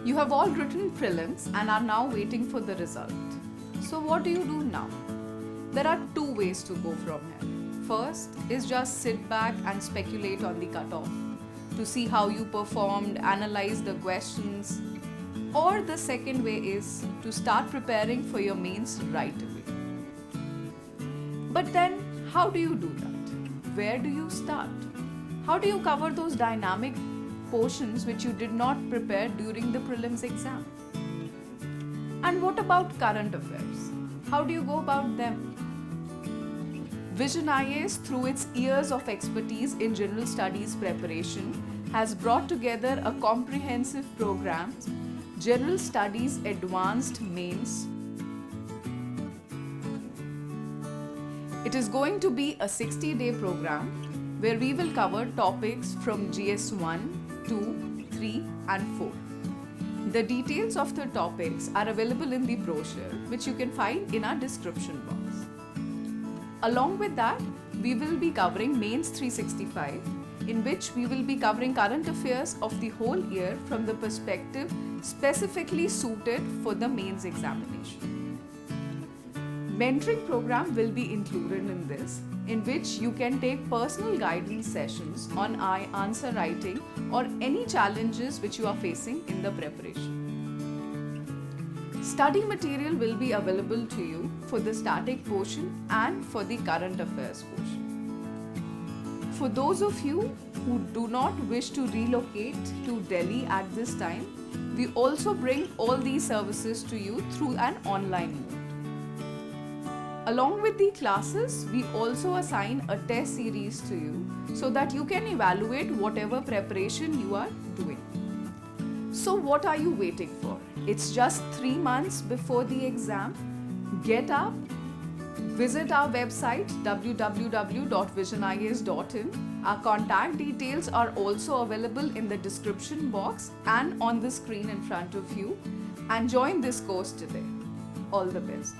You have all written prelims and are now waiting for the result. So what do you do now? There are two ways to go from here. First is just sit back and speculate on the cutoff to see how you performed, analyze the questions. Or the second way is to start preparing for your mains right away. But then, how do you do that? Where do you start? How do you cover those dynamic portions which you did not prepare during the prelims exam? And what about current affairs? How do you go about them? Vision IAS, through its years of expertise in general studies preparation, has brought together a comprehensive program, General Studies Advanced Mains. It is going to be a 60-day program where we will cover topics from GS 1, 2, 3 and 4. The details of the topics are available in the brochure, which you can find in our description box. Along with that, we will be covering Mains 365, in which we will be covering current affairs of the whole year from the perspective specifically suited for the mains examination. Mentoring program will be included in this, in which you can take personal guidance sessions on answer writing or any challenges which you are facing in the preparation. Study material will be available to you for the static portion and for the current affairs portion. For those of you who do not wish to relocate to Delhi at this time, we also bring all these services to you through an online mode. Along with the classes, we also assign a test series to you so that you can evaluate whatever preparation you are doing. So what are you waiting for? It's just 3 months before the exam. Get up, visit our website www.visionias.in. Our contact details are also available in the description box and on the screen in front of you, and join this course today. All the best.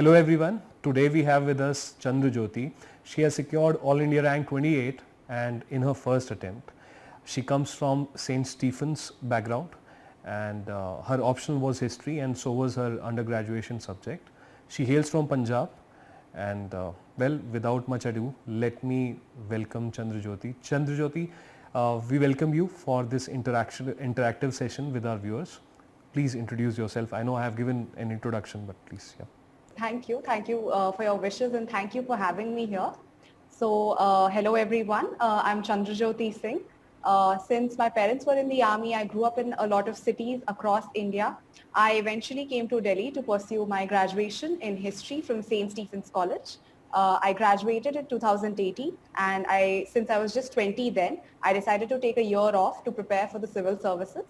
Hello everyone. Today we have with us Chandrajyoti. She has secured All India rank 28 and in her first attempt. She comes from St. Stephen's background and her optional was history and so was her undergraduation subject. She hails from Punjab and well, without much ado, let me welcome Chandrajyoti. Chandrajyoti, we welcome you for this interactive session with our viewers. Please introduce yourself. I know I have given an introduction, but please, yeah. Thank you. Thank you for your wishes and thank you for having me here. So, hello everyone. I'm Chandrajyoti Singh. Since my parents were in the army, I grew up in a lot of cities across India. I eventually came to Delhi to pursue my graduation in history from St. Stephen's College. I graduated in 2018 and since I was just 20 then, I decided to take a year off to prepare for the civil services.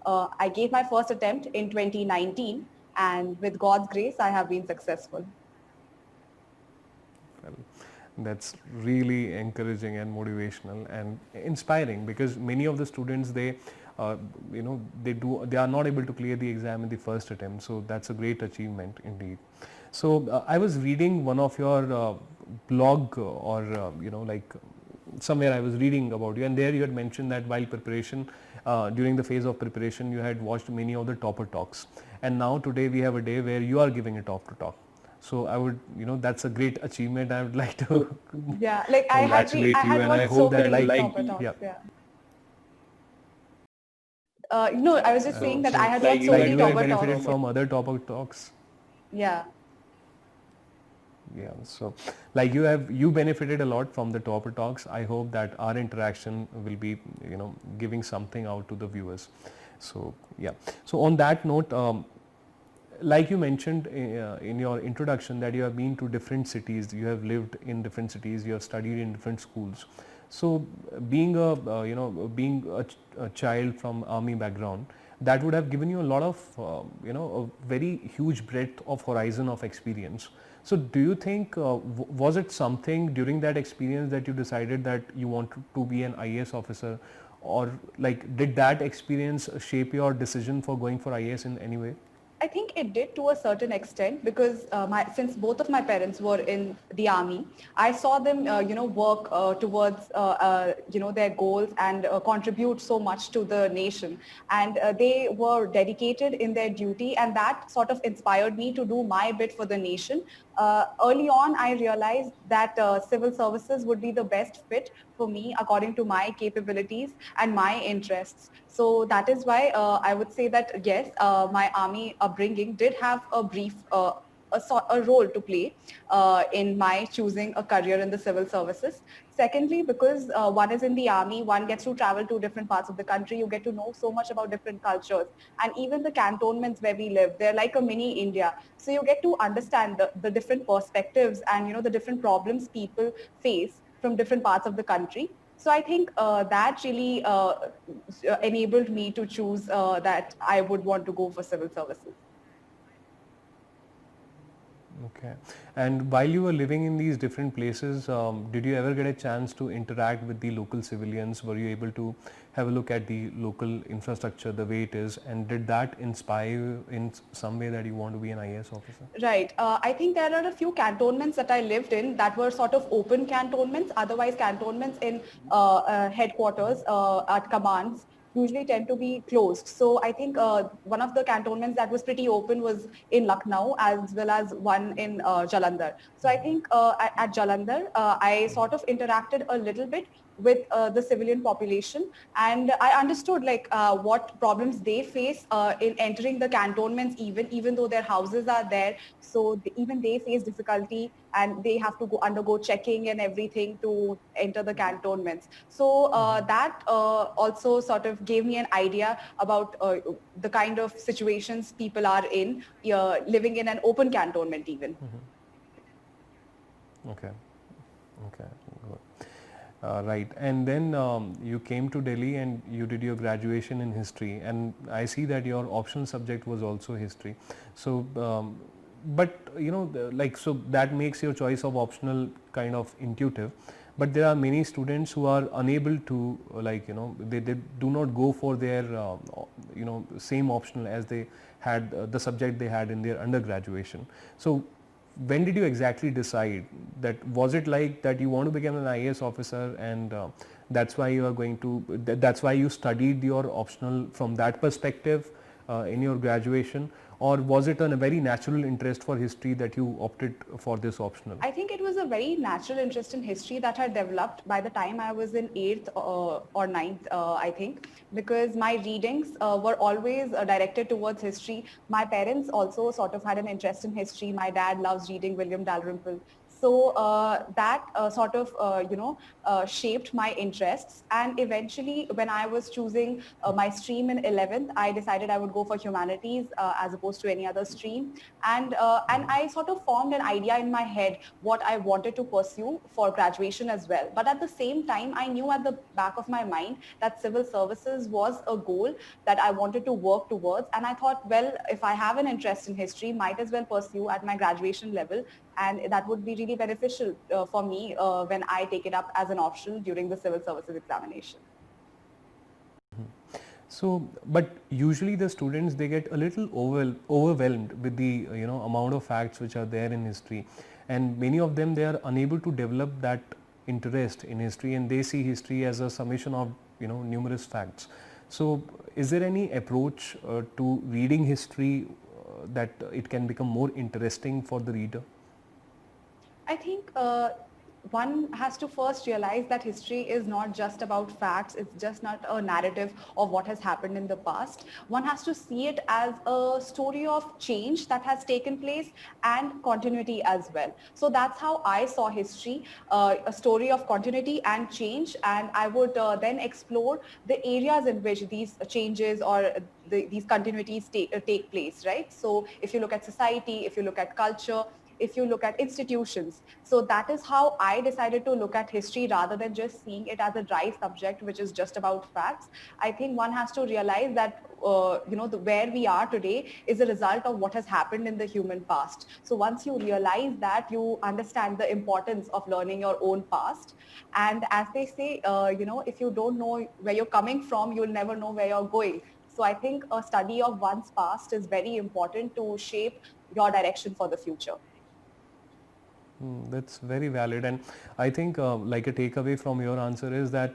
I gave my first attempt in 2019 and with God's grace, I have been successful. Well, that's really encouraging and motivational and inspiring because many of the students they they are not able to clear the exam in the first attempt, so that's a great achievement indeed. So I was reading one of your blog or like somewhere I was reading about you, and there you had mentioned that while preparation, during the phase of preparation, you had watched many of the topper talks, and now today we have a day where you are giving a topper talk. So I would, that's a great achievement. I would like to yeah, like congratulate I you, had and I watched so hope that many like topper talks. yeah. Yeah. No, I was just saying that I had like watched so like many you had topper benefited talks. from other topper talks. Yeah. Yeah, so like you benefited a lot from the topper talks. I hope that our interaction will be giving something out to the viewers. So yeah, so on that note, like you mentioned in your introduction that you have been to different cities, you have lived in different cities, you have studied in different schools. So being a child from army background, that would have given you a lot of a very huge breadth of horizon of experience. So do you think was it something during that experience that you decided that you wanted to be an IAS officer, or like did that experience shape your decision for going for IAS in any way? I think it did to a certain extent because since both of my parents were in the army, I saw them, work towards, their goals and contribute so much to the nation. And they were dedicated in their duty, and that sort of inspired me to do my bit for the nation. Early on, I realized that civil services would be the best fit for me according to my capabilities and my interests. So that is why I would say that yes, my army upbringing did have a brief a role to play in my choosing a career in the civil services. Secondly, because one is in the army, one gets to travel to different parts of the country. You get to know so much about different cultures. And even the cantonments where we live, they're like a mini India. So you get to understand the different perspectives and, the different problems people face from different parts of the country. So I think that really enabled me to choose that I would want to go for civil services. Okay. And while you were living in these different places, did you ever get a chance to interact with the local civilians? Were you able to have a look at the local infrastructure, the way it is, and did that inspire you in some way that you want to be an IAS officer? Right. I think there are a few cantonments that I lived in that were sort of open cantonments. Otherwise, cantonments in headquarters at commands usually tend to be closed. So I think one of the cantonments that was pretty open was in Lucknow as well as one in Jalandhar. So I think at Jalandhar, I sort of interacted a little bit with the civilian population, and I understood like what problems they face in entering the cantonments, even though their houses are there. So even they face difficulty and they have to undergo checking and everything to enter the cantonments. So that also sort of gave me an idea about the kind of situations people are in living in an open cantonment even. Okay. Okay. Good. Right. And then you came to Delhi and you did your graduation in history, and I see that your optional subject was also history. So, but so that makes your choice of optional kind of intuitive. But there are many students who are unable to they do not go for their same optional as they had the subject they had in their undergraduation. So when did you exactly decide that? Was it like that you want to become an IAS officer and that's why you are going to, that's why you studied your optional from that perspective in your graduation, or was it a very natural interest for history that you opted for this optional? I think it was a very natural interest in history that had developed by the time I was in 8th or ninth, I think, because my readings were always directed towards history. My parents also sort of had an interest in history. My dad loves reading William Dalrymple. So that sort of, shaped my interests. And eventually, when I was choosing my stream in 11th, I decided I would go for humanities as opposed to any other stream. And I sort of formed an idea in my head what I wanted to pursue for graduation as well. But at the same time, I knew at the back of my mind that civil services was a goal that I wanted to work towards. And I thought, well, if I have an interest in history, might as well pursue at my graduation level. And that would be really beneficial for me when I take it up as an optional during the civil services examination. So, but usually the students, they get a little overwhelmed with the amount of facts which are there in history, and many of them, they are unable to develop that interest in history, and they see history as a summation of numerous facts. So, is there any approach to reading history that it can become more interesting for the reader? I think one has to first realize that history is not just about facts. It's just not a narrative of what has happened in the past. One has to see it as a story of change that has taken place and continuity as well. So that's how I saw history, a story of continuity and change. And I would then explore the areas in which these changes or these continuities take place, right? So if you look at society, if you look at culture, if you look at institutions. So that is how I decided to look at history rather than just seeing it as a dry subject, which is just about facts. I think one has to realize that, where we are today is a result of what has happened in the human past. So once you realize that, you understand the importance of learning your own past. And as they say, if you don't know where you're coming from, you'll never know where you're going. So I think a study of one's past is very important to shape your direction for the future. That's very valid, and I think like a takeaway from your answer is that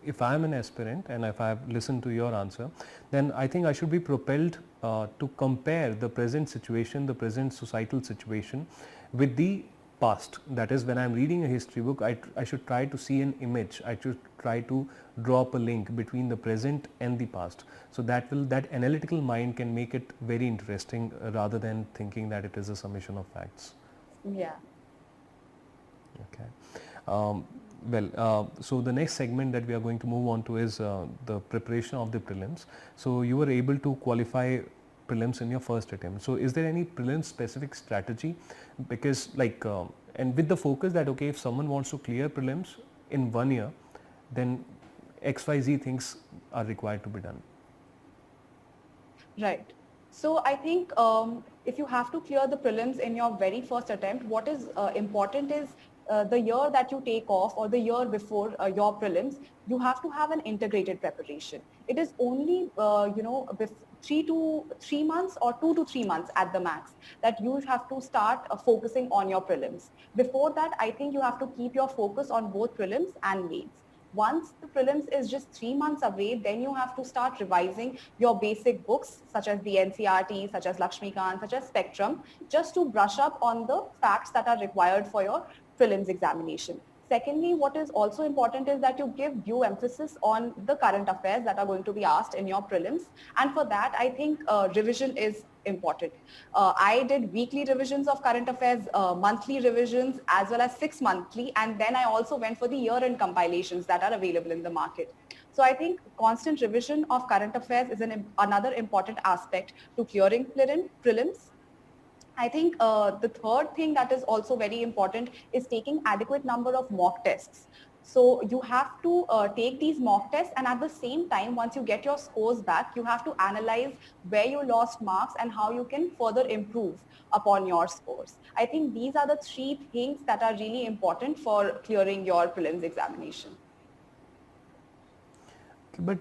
if I am an aspirant and if I have listened to your answer, then I think I should be propelled to compare the present situation, the present societal situation with the past. That is, when I am reading a history book, I should try to see an image, I should try to draw up a link between the present and the past. So that analytical mind can make it very interesting rather than thinking that it is a summation of facts. Yeah. Okay. So the next segment that we are going to move on to is the preparation of the prelims. So you were able to qualify prelims in your first attempt. So is there any prelim specific strategy? Because and with the focus that, okay, if someone wants to clear prelims in 1 year, then XYZ things are required to be done. Right. So I think if you have to clear the prelims in your very first attempt, what is important is the year that you take off or the year before your prelims, you have to have an integrated preparation. It is only, 3 months or 2 to 3 months at the max that you have to start focusing on your prelims. Before that, I think you have to keep your focus on both prelims and mains. Once the prelims is just 3 months away, then you have to start revising your basic books such as the NCERT, such as Lakshmikant, such as Spectrum, just to brush up on the facts that are required for your prelims examination. Secondly, what is also important is that you give due emphasis on the current affairs that are going to be asked in your prelims. And for that, I think revision is important. I did weekly revisions of current affairs, monthly revisions, as well as 6 monthly. And then I also went for the year-end compilations that are available in the market. So I think constant revision of current affairs is another important aspect to clearing prelims. I think the third thing that is also very important is taking adequate number of mock tests. So you have to take these mock tests, and at the same time, once you get your scores back, you have to analyze where you lost marks and how you can further improve upon your scores. I think these are the 3 things that are really important for clearing your prelims examination. But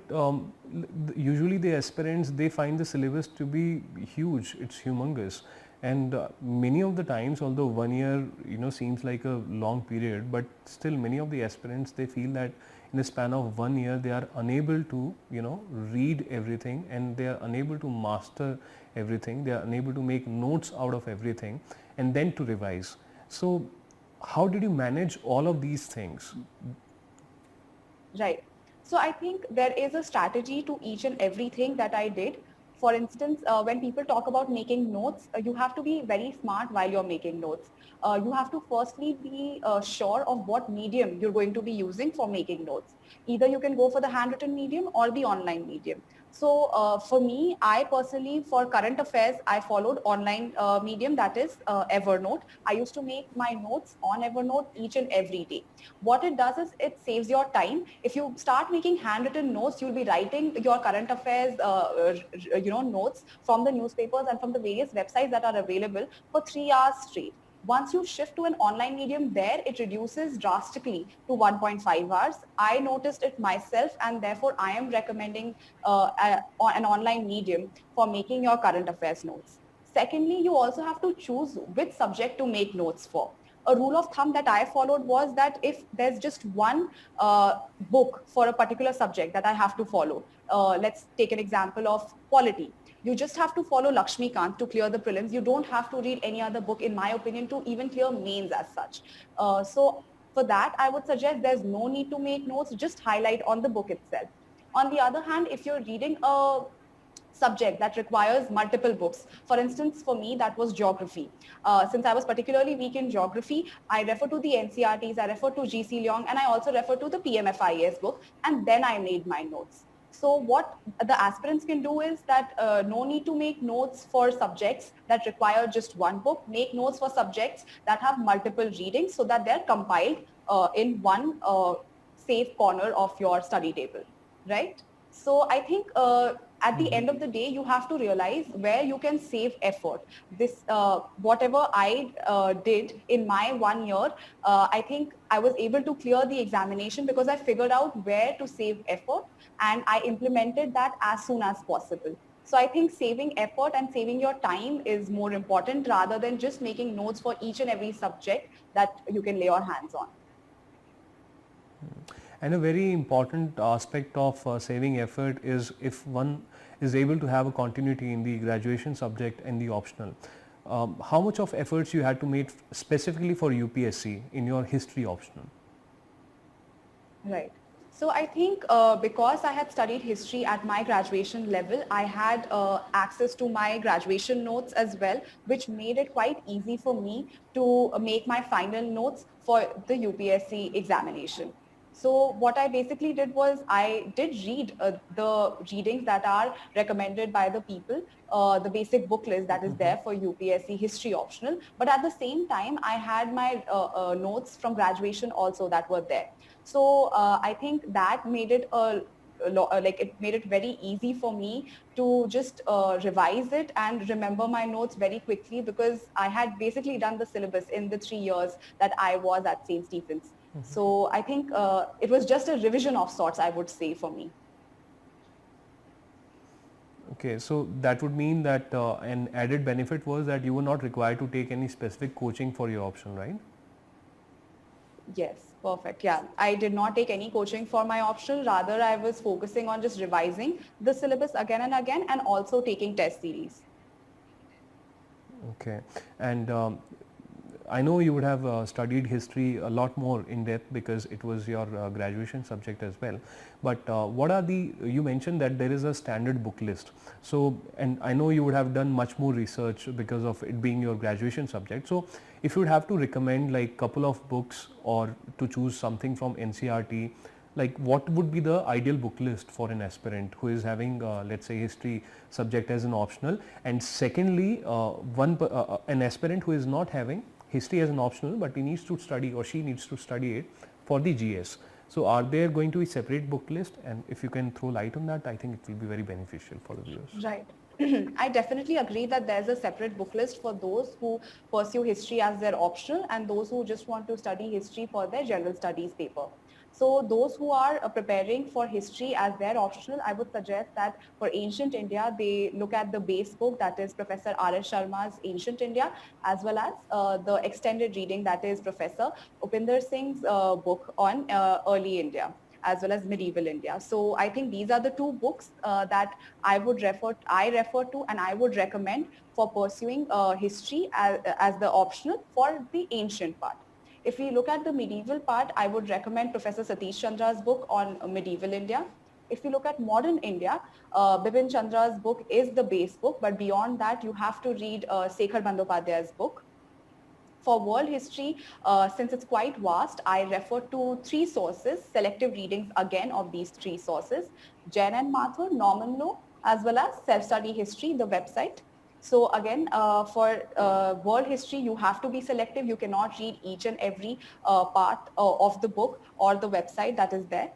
usually the aspirants, they find the syllabus to be huge, it's humongous. And many of the times, although 1 year seems like a long period, but still many of the aspirants, they feel that in the span of 1 year they are unable to read everything, and they are unable to master everything, they are unable to make notes out of everything and then to revise. So how did you manage all of these things? Right. So I think there is a strategy to each and everything that I did. For instance, when people talk about making notes, you have to be very smart while you're making notes. You have to firstly be sure of what medium you're going to be using for making notes. Either you can go for the handwritten medium or the online medium. So for me, I personally, for current affairs, I followed online medium, that is Evernote. I used to make my notes on Evernote each and every day. What it does is it saves your time. If you start making handwritten notes, you'll be writing your current affairs, notes from the newspapers and from the various websites that are available for 3 hours straight. Once you shift to an online medium, there it reduces drastically to 1.5 hours. I noticed it myself, and therefore I am recommending an online medium for making your current affairs notes. Secondly, you also have to choose which subject to make notes for. A rule of thumb that I followed was that if there's just one book for a particular subject that I have to follow, let's take an example of polity. You just have to follow Lakshmi Kant to clear the prelims. You don't have to read any other book, in my opinion, to even clear mains as such. So for that, I would suggest there's no need to make notes, just highlight on the book itself. On the other hand, if you're reading a subject that requires multiple books. For instance, for me, that was geography. Since I was particularly weak in geography, I refer to the NCRTs, I refer to GC Leong, and I also refer to the PMFIAS book, and then I made my notes. So what the aspirants can do is that no need to make notes for subjects that require just one book. Make notes for subjects that have multiple readings so that they're compiled in one safe corner of your study table, right? So I think at the end of the day, you have to realize where you can save effort. This, whatever I did in my 1 year, I think I was able to clear the examination because I figured out where to save effort, and I implemented that as soon as possible. So I think saving effort and saving your time is more important rather than just making notes for each and every subject that you can lay your hands on. And a very important aspect of saving effort is if one is able to have a continuity in the graduation subject and the optional. How much of efforts you had to make specifically for UPSC in your history optional? Right. So I think because I had studied history at my graduation level, I had access to my graduation notes as well, which made it quite easy for me to make my final notes for the UPSC examination. So what I basically did was I did read the readings that are recommended by the people, the basic book list that is there for UPSC history optional. But at the same time, I had my notes from graduation also that were there. So I think that made it it made it very easy for me to just revise it and remember my notes very quickly because I had basically done the syllabus in the 3 years that I was at St. Stephen's. So I think it was just a revision of sorts, I would say, for me. Okay, so that would mean that an added benefit was that you were not required to take any specific coaching for your option, right? Yes, perfect. Yeah, I did not take any coaching for my optional. Rather, I was focusing on just revising the syllabus again and again and also taking test series. Okay, and I know you would have studied history a lot more in depth because it was your graduation subject as well. But what are you mentioned that there is a standard book list. So, and I know you would have done much more research because of it being your graduation subject. So, if you would have to recommend like couple of books or to choose something from NCRT, like what would be the ideal book list for an aspirant who is having let's say history subject as an optional, and secondly an aspirant who is not having history as an optional but he needs to study or she needs to study it for the GS. So are there going to be separate book list, and if you can throw light on that, I think it will be very beneficial for the viewers. Right. I definitely agree that there's a separate book list for those who pursue history as their optional and those who just want to study history for their general studies paper. So those who are preparing for history as their optional, I would suggest that for ancient India, they look at the base book, that is Professor R.S. Sharma's Ancient India, as well as the extended reading, that is Professor Upinder Singh's book on early India as well as medieval India. So I think these are the two books that I refer to and I would recommend for pursuing history as the optional for the ancient part. If we look at the medieval part, I would recommend Professor Satish Chandra's book on medieval India. If you look at modern India, Bipin Chandra's book is the base book, but beyond that, you have to read Sekhar Bandyopadhyay's book. For world history, since it's quite vast, I refer to three sources, selective readings again of these three sources, Jain and Mathur, Norman Law, as well as Self-Study History, the website. So again, for world history, you have to be selective. You cannot read each and every part of the book or the website that is there.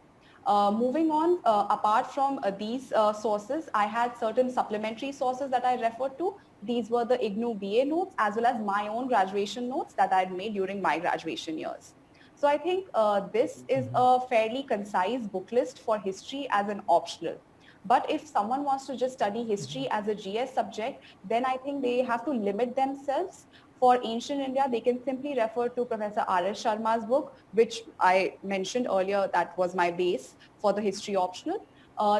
Moving on, apart from these sources, I had certain supplementary sources that I referred to. These were the IGNOU BA notes as well as my own graduation notes that I had made during my graduation years. So I think this is a fairly concise book list for history as an optional. But if someone wants to just study history as a GS subject, then I think they have to limit themselves. For ancient India, they can simply refer to Professor R.S. Sharma's book, which I mentioned earlier, that was my base for the history optional.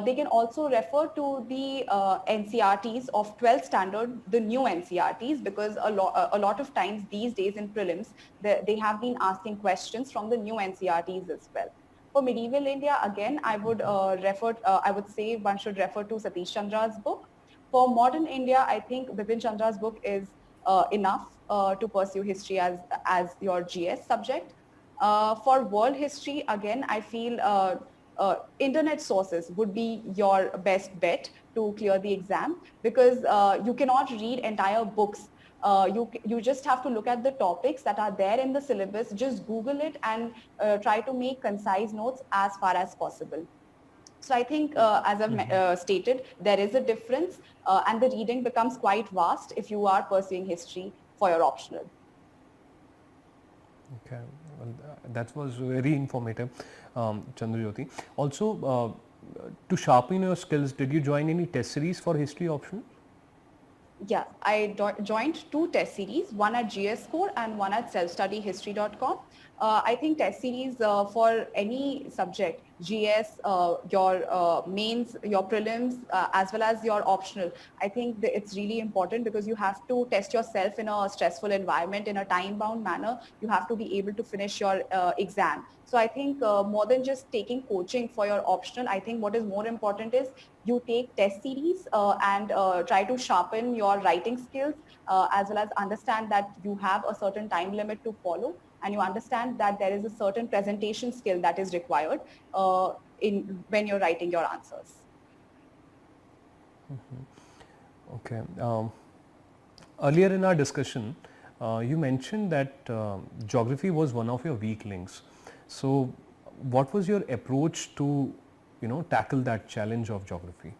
They can also refer to the NCRTs of 12th standard, the new NCRTs, because a lot of times these days in prelims, they have been asking questions from the new NCRTs as well. For medieval India, again, I would say one should refer to Satish Chandra's book. For modern India, I think Bipin Chandra's book is enough to pursue history as your GS subject. For world history, again, I feel internet sources would be your best bet to clear the exam, because you cannot read entire books. You just have to look at the topics that are there in the syllabus, just Google it and try to make concise notes as far as possible. So I think, as I've stated, there is a difference and the reading becomes quite vast if you are pursuing history for your optional. Okay, well, that was very informative, Chandrajyoti. Also, to sharpen your skills, did you join any test series for history optional? Yeah, I joined two test series, one at GS Core and one at selfstudyhistory.com. I think test series for any subject, GS, your mains, your prelims, as well as your optional, I think it's really important because you have to test yourself in a stressful environment in a time-bound manner. You have to be able to finish your exam. So I think more than just taking coaching for your optional, I think what is more important is you take test series and try to sharpen your writing skills as well as understand that you have a certain time limit to follow, and you understand that there is a certain presentation skill that is required when you're writing your answers. Okay. Earlier in our discussion, you mentioned that geography was one of your weak links. So, what was your approach to, tackle that challenge of geography?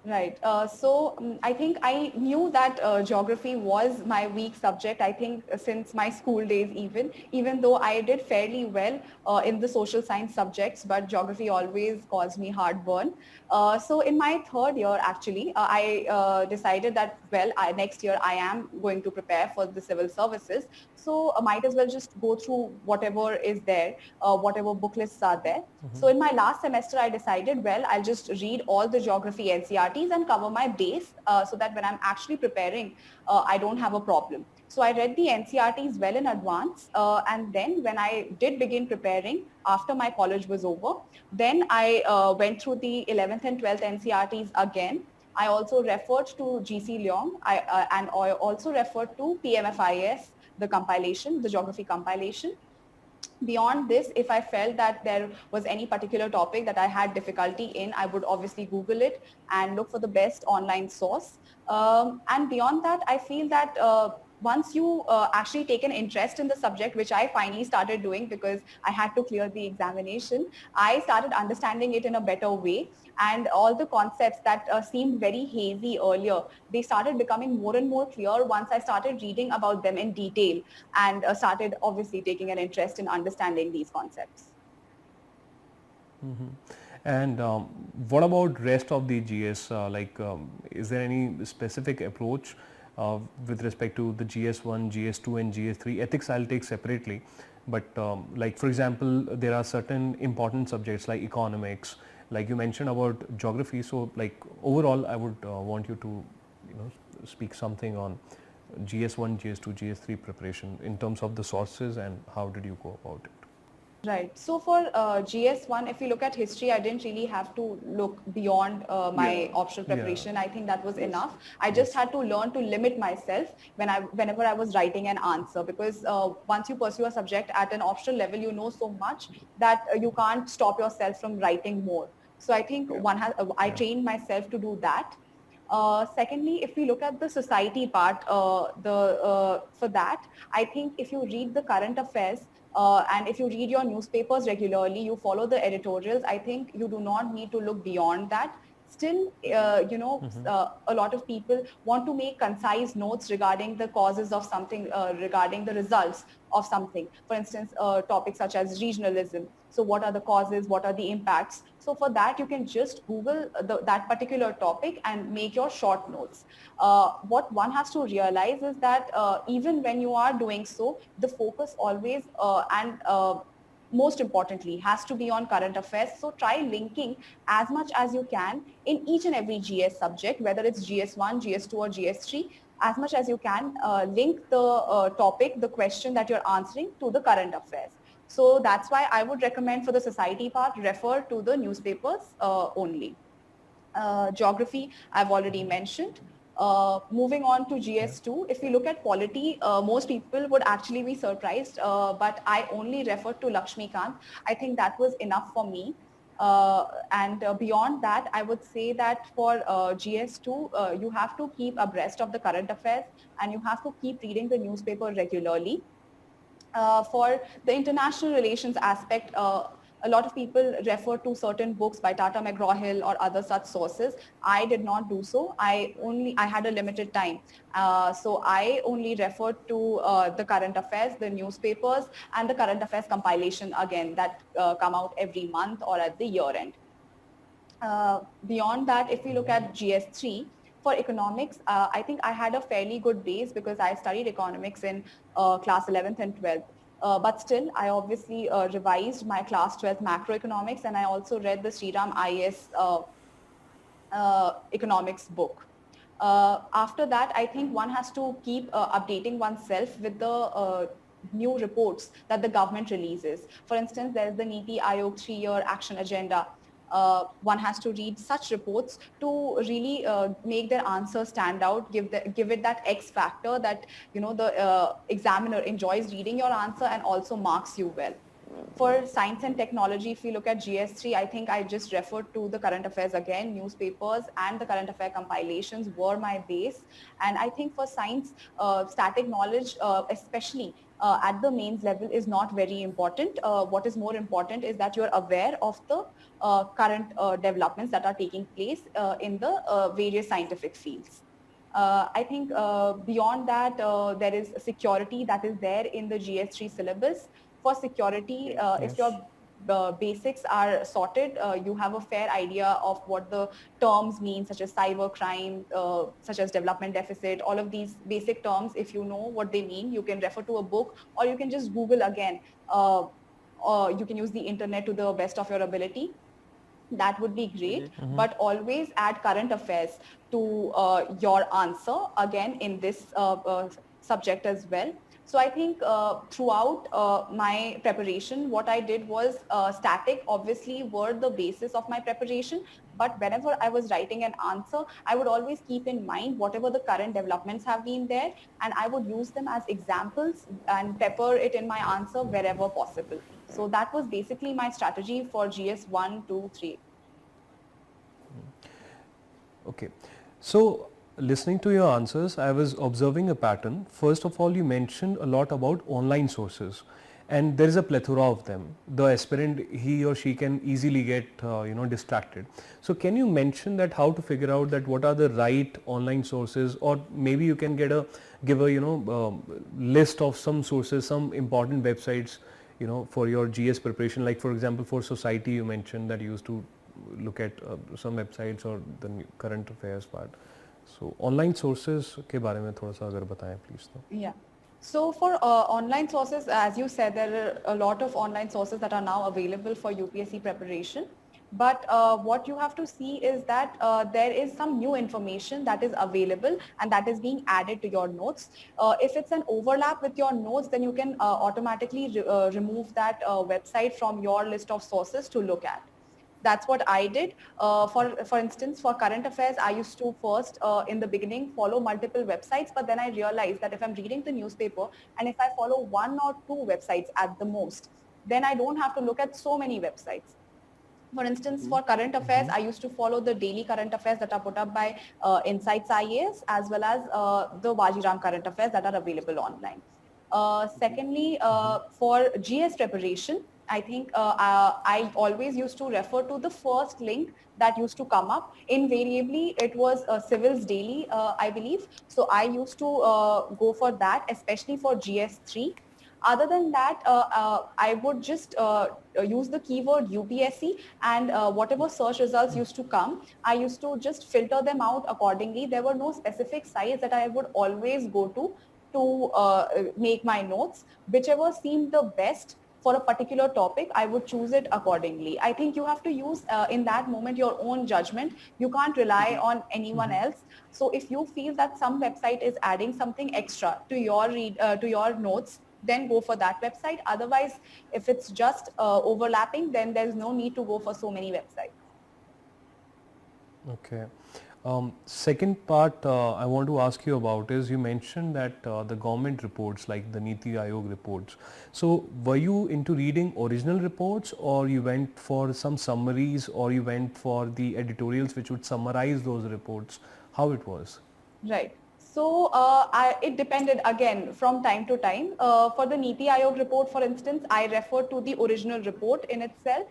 Right. I think I knew that geography was my weak subject. I think since my school days, even though I did fairly well in the social science subjects, but geography always caused me heartburn. So in my third year, actually, I decided that, well, next year I am going to prepare for the civil services. So I might as well just go through whatever is there, whatever book lists are there. So in my last semester, I decided, well, I'll just read all the geography NCRTs and cover my base so that when I'm actually preparing, I don't have a problem. So I read the NCRTs well in advance. And then when I did begin preparing after my college was over, then I went through the 11th and 12th NCRTs again. I also referred to GC Leong and I also referred to PMFIS, the compilation, the geography compilation. Beyond this, if I felt that there was any particular topic that I had difficulty in, I would obviously Google it and look for the best online source. And beyond that, I feel that once you actually take an interest in the subject, which I finally started doing because I had to clear the examination, I started understanding it in a better way. And all the concepts that seemed very hazy earlier, they started becoming more and more clear once I started reading about them in detail and started obviously taking an interest in understanding these concepts. And what about rest of the GS? Is there any specific approach with respect to the GS1, GS2 and GS3? Ethics I'll take separately, but like for example, there are certain important subjects like economics, like you mentioned about geography. So like overall, I would want you to, speak something on GS1, GS2, GS3 preparation in terms of the sources and how did you go about it? Right. So for GS1, if you look at history, I didn't really have to look beyond my optional preparation. I think that was enough. I just had to learn to limit myself whenever I was writing an answer, because once you pursue a subject at an optional level, you know so much that you can't stop yourself from writing more. So I think I trained myself to do that. Secondly, if we look at the society part, for that, I think if you read the current affairs and if you read your newspapers regularly, you follow the editorials, I think you do not need to look beyond that. Still, a lot of people want to make concise notes regarding the causes of something, regarding the results of something. For instance, topics such as regionalism. So what are the causes? What are the impacts? So for that, you can just Google that particular topic and make your short notes. What one has to realize is that even when you are doing so, the focus always most importantly has to be on current affairs. So try linking as much as you can in each and every GS subject, whether it's GS1, GS2 or GS3, as much as you can link the topic, the question that you're answering to the current affairs. So that's why I would recommend for the society part, refer to the newspapers only. Geography, I've already mentioned. Moving on to GS2, if you look at polity, most people would actually be surprised, but I only referred to Lakshmikant. I think that was enough for me. Beyond that, I would say that for GS2, you have to keep abreast of the current affairs and you have to keep reading the newspaper regularly. For the international relations aspect, a lot of people refer to certain books by Tata McGraw-Hill or other such sources. I did not do so. I had a limited time. So I only referred to the current affairs, the newspapers, and the current affairs compilation again that come out every month or at the year end. Beyond that, if we look at GS3, for economics, I think I had a fairly good base because I studied economics in class 11th and 12th. But still, I obviously revised my class 12th macroeconomics, and I also read the Sriram IS economics book. After that, I think one has to keep updating oneself with the new reports that the government releases. For instance, there's the Niti Aayog 3-year action agenda. One has to read such reports to really make their answer stand out, give it that X factor that the examiner enjoys reading your answer and also marks you well. For science and technology, if we look at GS3, I think I just referred to the current affairs again. Newspapers and the current affair compilations were my base. And I think for science, static knowledge, especially at the mains level, is not very important. What is more important is that you're aware of the current developments that are taking place in the various scientific fields. I think beyond that, there is security that is there in the GS3 syllabus. For security, if your basics are sorted, you have a fair idea of what the terms mean, such as cyber crime, such as development deficit, all of these basic terms. If you know what they mean, you can refer to a book or you can just Google again. Or you can use the internet to the best of your ability. That would be great, but always add current affairs to your answer again in this subject as well. So I think throughout my preparation, what I did was static obviously were the basis of my preparation. But whenever I was writing an answer, I would always keep in mind whatever the current developments have been there, and I would use them as examples and pepper it in my answer wherever possible. So that was basically my strategy for GS 1, 2, 3. Okay. So listening to your answers, I was observing a pattern. First of all, you mentioned a lot about online sources, and there is a plethora of them. The aspirant, he or she can easily get distracted. So can you mention that how to figure out that what are the right online sources, or maybe you can give a list of some sources, some important websites for your GS preparation, like for example for society you mentioned that you used to look at some websites or the current affairs part. So online sources के बारे में थोड़ा सा अगर बताएं please तो. Yeah. So for online sources, as you said, there are a lot of online sources that are now available for UPSC preparation. But what you have to see is that there is some new information that is available and that is being added to your notes. If it's an overlap with your notes, then you can automatically remove that website from your list of sources to look at. That's what I did. For instance, for current affairs, I used to first, in the beginning, follow multiple websites, but then I realized that if I'm reading the newspaper and if I follow one or two websites at the most, then I don't have to look at so many websites. For instance, for current affairs, I used to follow the daily current affairs that are put up by Insights IAS as well as the Wajiram current affairs that are available online. Secondly, for GS preparation, I think I always used to refer to the first link that used to come up. Invariably, it was Civils Daily, I believe. So I used to go for that, especially for GS3. Other than that, I would just use the keyword UPSC and whatever search results used to come, I used to just filter them out accordingly. There were no specific sites that I would always go to make my notes. Whichever seemed the best for a particular topic, I would choose it accordingly. I think you have to use in that moment your own judgment. You can't rely on anyone else. So if you feel that some website is adding something extra to your notes, then go for that website. Otherwise, if it's just overlapping, then there's no need to go for so many websites. Okay. Second part I want to ask you about is you mentioned that the government reports like the Niti Aayog reports. So were you into reading original reports or you went for some summaries or you went for the editorials which would summarize those reports? How it was? Right. So it depended again from time to time. For the Niti Aayog report, for instance, I referred to the original report in itself.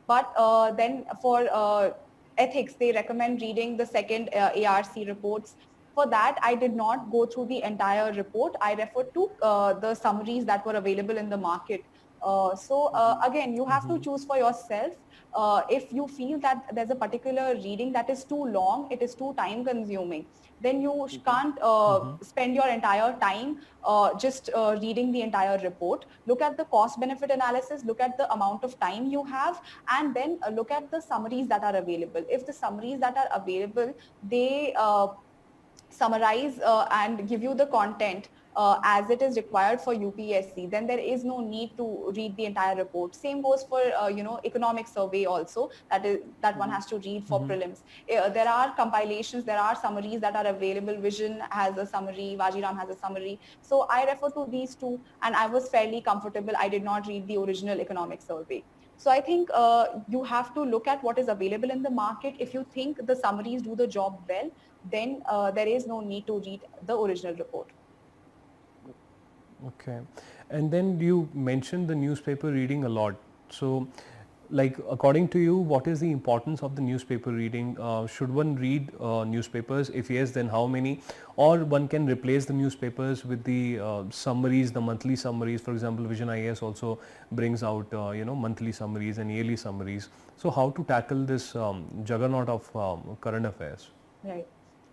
But then for ethics, they recommend reading the second ARC reports. For that, I did not go through the entire report. I referred to the summaries that were available in the market. Again, you have to choose for yourself. If you feel that there's a particular reading that is too long, it is too time consuming, then you can't spend your entire time just reading the entire report. Look at the cost benefit analysis, look at the amount of time you have, and then look at the summaries that are available. If the summaries that are available, they summarize and give you the content as it is required for UPSC, then there is no need to read the entire report. Same goes for economic survey also, that one has to read for prelims. There are compilations, there are summaries that are available. Vision has a summary, Wajiram has a summary. So I refer to these two and I was fairly comfortable. I did not read the original economic survey. So I think you have to look at what is available in the market. If you think the summaries do the job well, then there is no need to read the original report. Okay. And then you mentioned the newspaper reading a lot. So like according to you, what is the importance of the newspaper reading? Should one read newspapers? If yes, then how many? Or one can replace the newspapers with the summaries, the monthly summaries. For example, Vision IAS also brings out monthly summaries and yearly summaries. So how to tackle this juggernaut of current affairs? Right.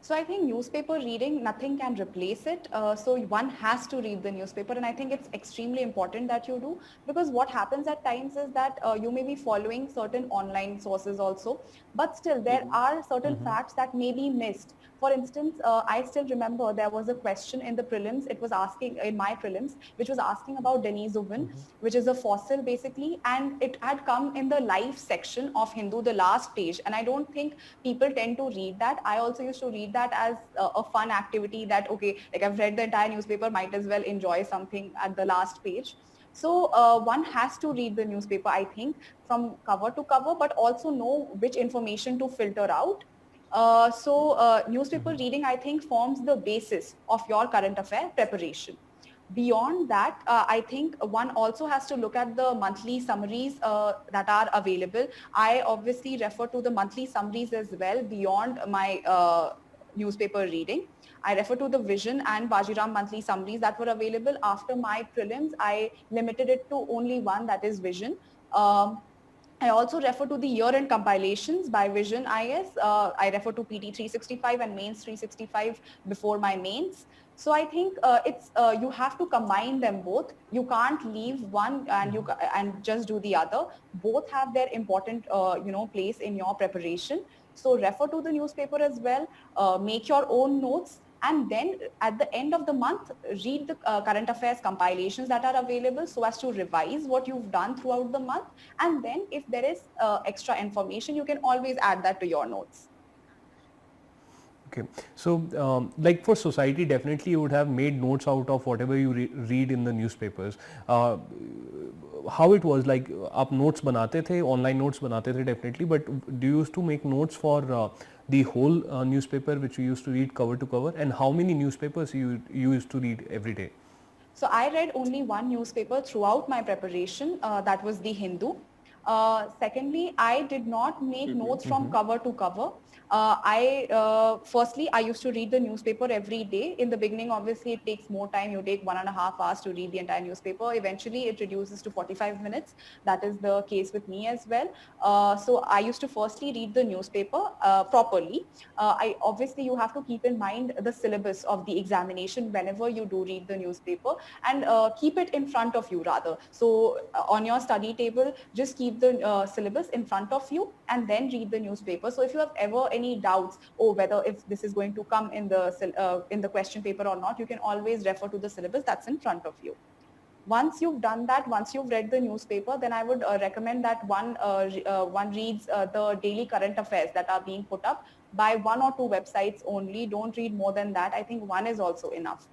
So I think newspaper reading, nothing can replace it. So one has to read the newspaper, and I think it's extremely important that you do, because what happens at times is that you may be following certain online sources also, but still there are certain facts that may be missed. For instance, I still remember there was a question in the prelims. It was asking in my prelims, which was asking about Denisovan, which is a fossil basically, and it had come in the life section of Hindu, the last page. And I don't think people tend to read that. I also used to read that as a fun activity that, okay, like I've read the entire newspaper, might as well enjoy something at the last page. So one has to read the newspaper, I think, from cover to cover, but also know which information to filter out. Newspaper reading, I think, forms the basis of your current affair preparation. Beyond that, I think one also has to look at the monthly summaries that are available. I obviously refer to the monthly summaries as well beyond my newspaper reading. I refer to the Vision and Bajiram monthly summaries that were available. After my prelims, I limited it to only one, that is Vision. I also refer to the year-end compilations by Vision IS. I refer to PT 365 and Mains 365 before my mains. So I think you have to combine them both. You can't leave one and just do the other. Both have their important place in your preparation. So refer to the newspaper as well. Make your own notes. And then at the end of the month, read the current affairs compilations that are available so as to revise what you've done throughout the month. And then if there is extra information, you can always add that to your notes. Okay, so like for society, definitely you would have made notes out of whatever you read in the newspapers. How it was, like आप notes बनाते थे, online notes बनाते थे definitely, but do you used to make notes for the whole newspaper which you used to read cover to cover, and how many newspapers you used to read every day? So I read only one newspaper throughout my preparation, that was the Hindu. Secondly, I did not make notes from cover to cover. Firstly, I used to read the newspaper every day. In the beginning, obviously, it takes more time. You take 1.5 hours to read the entire newspaper. Eventually, it reduces to 45 minutes. That is the case with me as well. So I used to firstly read the newspaper properly. Obviously, you have to keep in mind the syllabus of the examination whenever you do read the newspaper, and keep it in front of you rather. So on your study table, just keep the syllabus in front of you and then read the newspaper. So if you have ever any doubts, whether if this is going to come in the question paper or not, you can always refer to the syllabus that's in front of you. Once you've done that, once you've read the newspaper, then I would recommend that one reads the daily current affairs that are being put up by 1 or 2 websites only. Don't read more than that. I think 1 is also enough.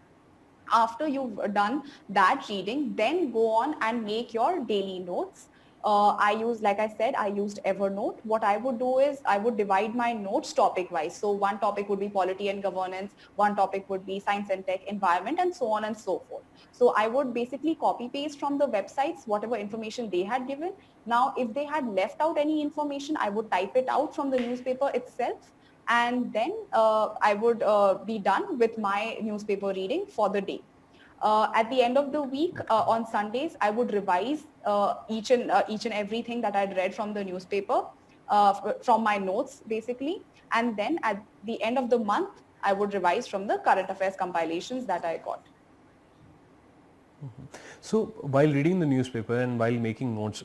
After you've done that reading, then go on and make your daily notes. Like I said, I used Evernote. What I would do is I would divide my notes topic wise. So one topic would be polity and governance, one topic would be science and tech, environment, and so on and so forth. So I would basically copy paste from the websites, whatever information they had given. Now, if they had left out any information, I would type it out from the newspaper itself. And then I would be done with my newspaper reading for the day. At the end of the week, on Sundays, I would revise each and everything that I'd read from the newspaper, from my notes basically. And then at the end of the month, I would revise from the current affairs compilations that I got. So while reading the newspaper and while making notes,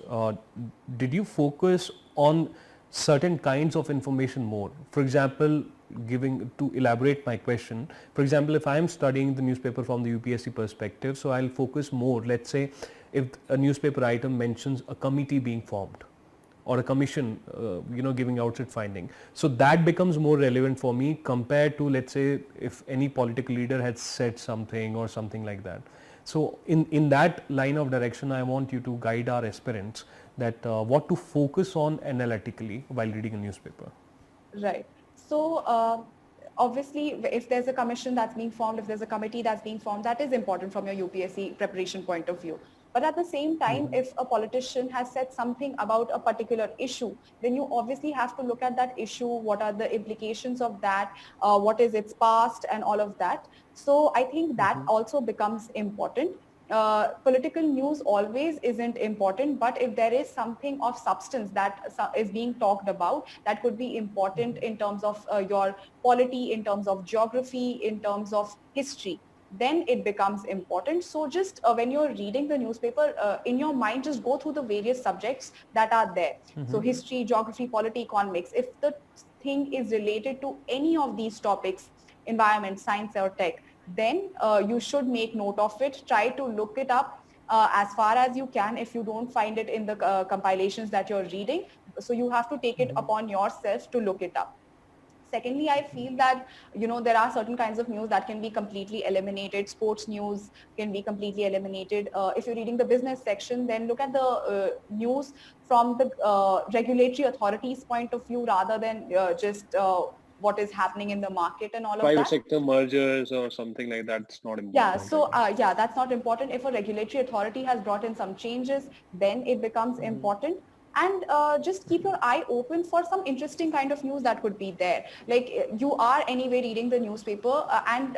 did you focus on certain kinds of information more? For example, to elaborate my question, for example, if I am studying the newspaper from the UPSC perspective, so I'll focus more, let's say, if a newspaper item mentions a committee being formed or a commission, giving out its finding. So that becomes more relevant for me compared to, let's say, if any political leader had said something or something like that. So in that line of direction, I want you to guide our aspirants that what to focus on analytically while reading a newspaper. Right. So obviously, if there's a commission that's being formed, if there's a committee that's being formed, that is important from your UPSC preparation point of view. But at the same time, if a politician has said something about a particular issue, then you obviously have to look at that issue. What are the implications of that? What is its past and all of that? So I think that also becomes important. Political news always isn't important, but if there is something of substance that is being talked about, that could be important in terms of your polity, in terms of geography, in terms of history, then it becomes important. So just when you're reading the newspaper, in your mind, just go through the various subjects that are there. So history, geography, polity, economics. If the thing is related to any of these topics, environment, science or tech, then you should make note of it. Try to look it up as far as you can if you don't find it in the compilations that you're reading. So you have to take it upon yourself to look it up. Secondly, I feel that, there are certain kinds of news that can be completely eliminated. Sports news can be completely eliminated. If you're reading the business section, then look at the news from the regulatory authorities' point of view rather than just what is happening in the market and all of that. Private sector mergers or something like that's not important. Yeah, so that's not important. If a regulatory authority has brought in some changes, then it becomes important. and just keep your eye open for some interesting kind of news that could be there. Like you are anyway reading the newspaper and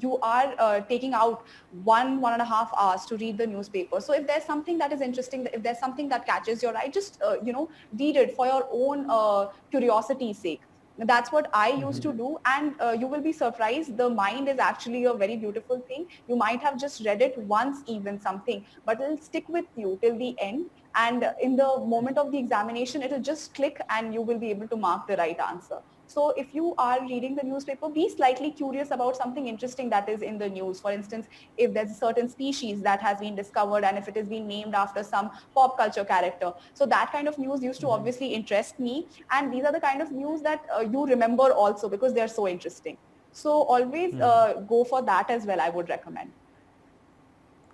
you are taking out 1.5 hours to read the newspaper. So if there's something that is interesting, if there's something that catches your eye, just read it for your own curiosity's sake. That's what I used to do, and you will be surprised. The mind is actually a very beautiful thing. You might have just read it once, even something, but it'll stick with you till the end. And in the moment of the examination, it'll just click, and you will be able to mark the right answer. So if you are reading the newspaper, be slightly curious about something interesting that is in the news. For instance, if there's a certain species that has been discovered and if it has been named after some pop culture character. So that kind of news used to obviously interest me. And these are the kind of news that you remember also because they're so interesting. So always go for that as well, I would recommend.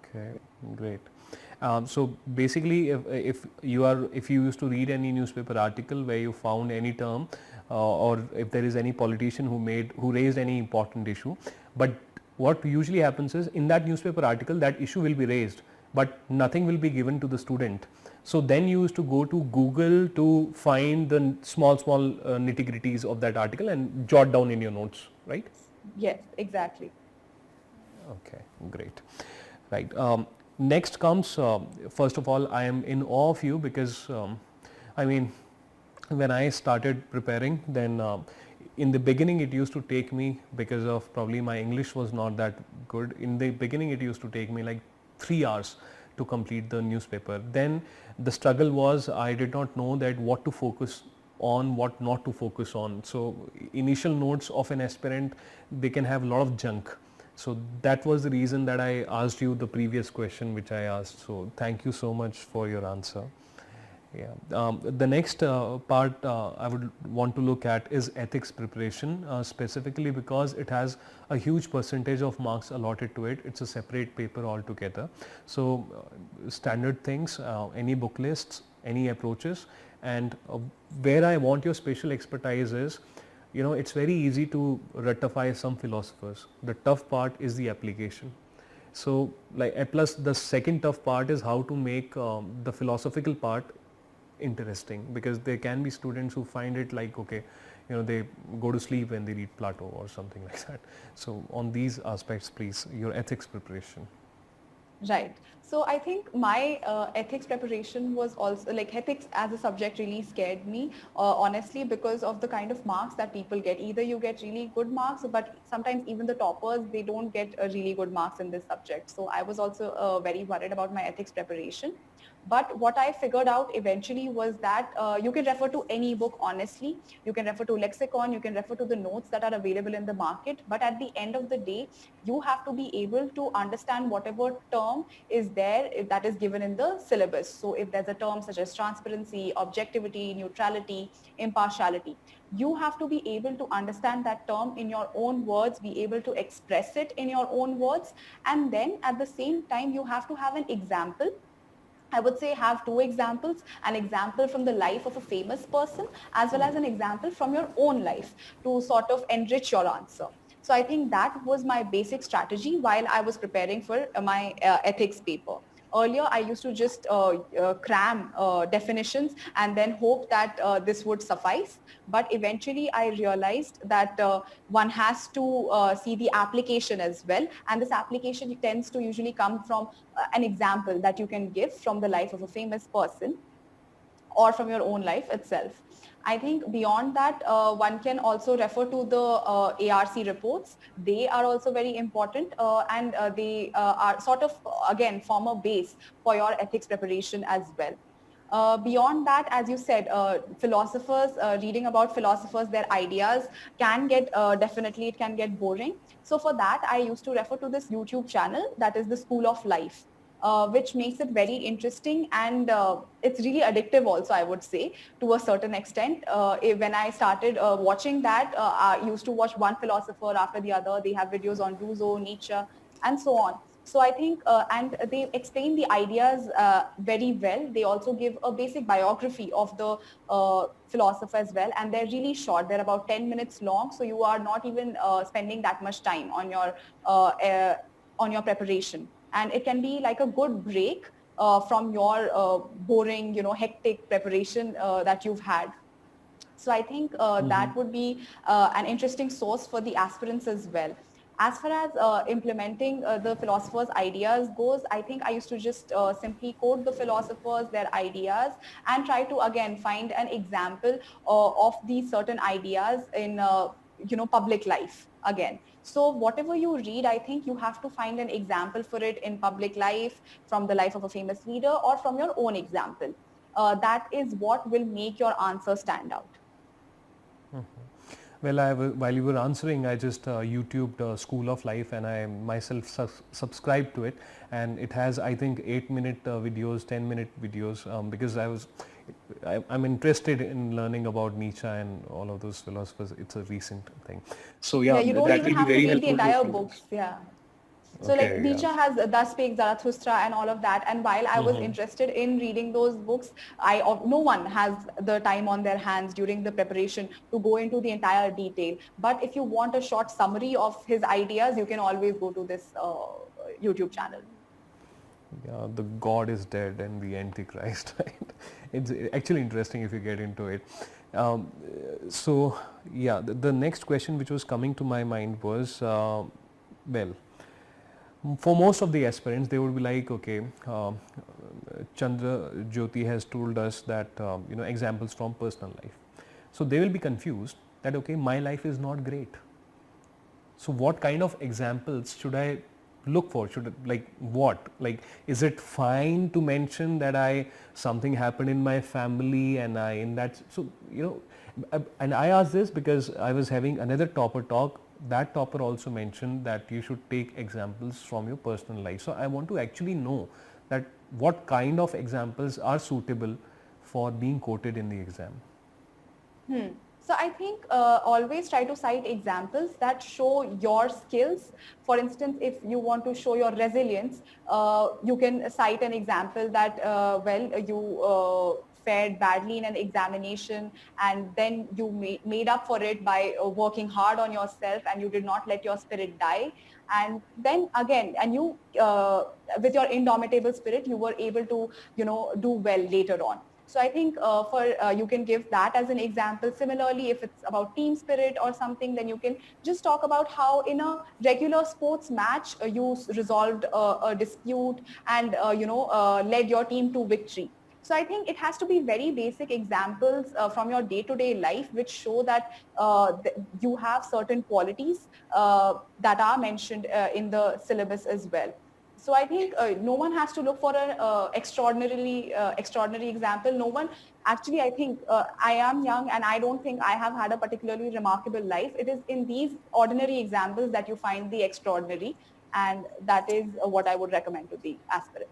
Okay, great. So basically, if you used to read any newspaper article where you found any term, or if there is any politician who raised any important issue, but what usually happens is in that newspaper article that issue will be raised, but nothing will be given to the student. So then you used to go to Google to find the small nitty-gritties of that article and jot down in your notes, right? Yes, exactly. Okay, great. Right. Next comes, first of all, I am in awe of you because, when I started preparing, then in the beginning it used to take me, because of probably my English was not that good, in the beginning it used to take me like 3 hours to complete the newspaper. Then the struggle was I did not know that what to focus on, what not to focus on. So initial notes of an aspirant, they can have a lot of junk. So that was the reason that I asked you the previous question which I asked. So thank you so much for your answer. Yeah. The next part I would want to look at is ethics preparation, specifically because it has a huge percentage of marks allotted to it. It's a separate paper altogether. So standard things, any book lists, any approaches, and where I want your special expertise is, it's very easy to ratify some philosophers. The tough part is the application. So plus the second tough part is how to make the philosophical part interesting, because there can be students who find it like, okay, they go to sleep when they read Plato or something like that. So on these aspects, please, your ethics preparation. Right. So I think my ethics preparation was also like ethics as a subject really scared me, honestly, because of the kind of marks that people get. Either you get really good marks, but sometimes even the toppers, they don't get really good marks in this subject. So I was also very worried about my ethics preparation. But what I figured out eventually was that you can refer to any book, honestly. You can refer to lexicon, you can refer to the notes that are available in the market. But at the end of the day, you have to be able to understand whatever term is there that is given in the syllabus. So if there's a term such as transparency, objectivity, neutrality, impartiality, you have to be able to understand that term in your own words, be able to express it in your own words. And then at the same time, you have to have an example. I would say have two examples, an example from the life of a famous person as well as an example from your own life to sort of enrich your answer. So I think that was my basic strategy while I was preparing for my ethics paper. Earlier, I used to just cram definitions and then hope that this would suffice. But eventually, I realized that one has to see the application as well. And this application tends to usually come from an example that you can give from the life of a famous person or from your own life itself. I think beyond that, one can also refer to the ARC reports. They are also very important and they are sort of, again, form a base for your ethics preparation as well. Beyond that, as you said, philosophers, reading about philosophers, their ideas can get, definitely it can get boring. So for that, I used to refer to this YouTube channel that is the School of Life. Which makes it very interesting and it's really addictive also, I would say, to a certain extent. When I started watching that, I used to watch one philosopher after the other. They have videos on Rousseau, Nietzsche, and so on. So I think, and they explain the ideas very well. They also give a basic biography of the philosopher as well. And they're really short. They're about 10 minutes long. So you are not even spending that much time on your preparation. And it can be like a good break from your boring, hectic preparation that you've had. So I think that would be an interesting source for the aspirants as well. As far as implementing the philosophers' ideas goes, I think I used to just simply quote the philosophers, their ideas, and try to again find an example of these certain ideas in public life again. So whatever you read, I think you have to find an example for it in public life, from the life of a famous leader or from your own example. That is what will make your answer stand out. Well, while you were answering, I just YouTubed School of Life, and I myself subscribed to it, and it has, I think, 8-minute videos, 10-minute videos, because I'm interested in learning about Nietzsche and all of those philosophers. It's a recent thing. So Yeah, yeah, you don't that even will be have to very read the helpful to entire students. books. Yeah. So like Okay, Nietzsche yeah. has Thus Spake Zarathustra and all of that. And while I was interested in reading those books, no one has the time on their hands during the preparation to go into the entire detail. But if you want a short summary of his ideas, you can always go to this YouTube channel. Yeah, the God is dead and the Antichrist, right? It's actually interesting if you get into it. Um, so, yeah, the next question which was coming to my mind was, well, for most of the aspirants, they would be like, okay, Chandra Jyoti has told us that, examples from personal life. So they will be confused that, okay, my life is not great. So what kind of examples should I look for? Is it fine to mention that something happened in my family and and I asked this because I was having another topper talk. That topper also mentioned that you should take examples from your personal life. So I want to actually know that what kind of examples are suitable for being quoted in the exam. So I think always try to cite examples that show your skills. For instance, if you want to show your resilience, you can cite an example that, you fared badly in an examination and then you made up for it by working hard on yourself and you did not let your spirit die. And then again, and you, with your indomitable spirit, you were able to, do well later on. So I think you can give that as an example. Similarly, if it's about team spirit or something, then you can just talk about how in a regular sports match, you resolved a dispute and, led your team to victory. So I think it has to be very basic examples from your day-to-day life, which show that you have certain qualities that are mentioned in the syllabus as well. So I think no one has to look for an extraordinary example. No one, actually, I think I am young and I don't think I have had a particularly remarkable life. It is in these ordinary examples that you find the extraordinary, and that is what I would recommend to the aspirant.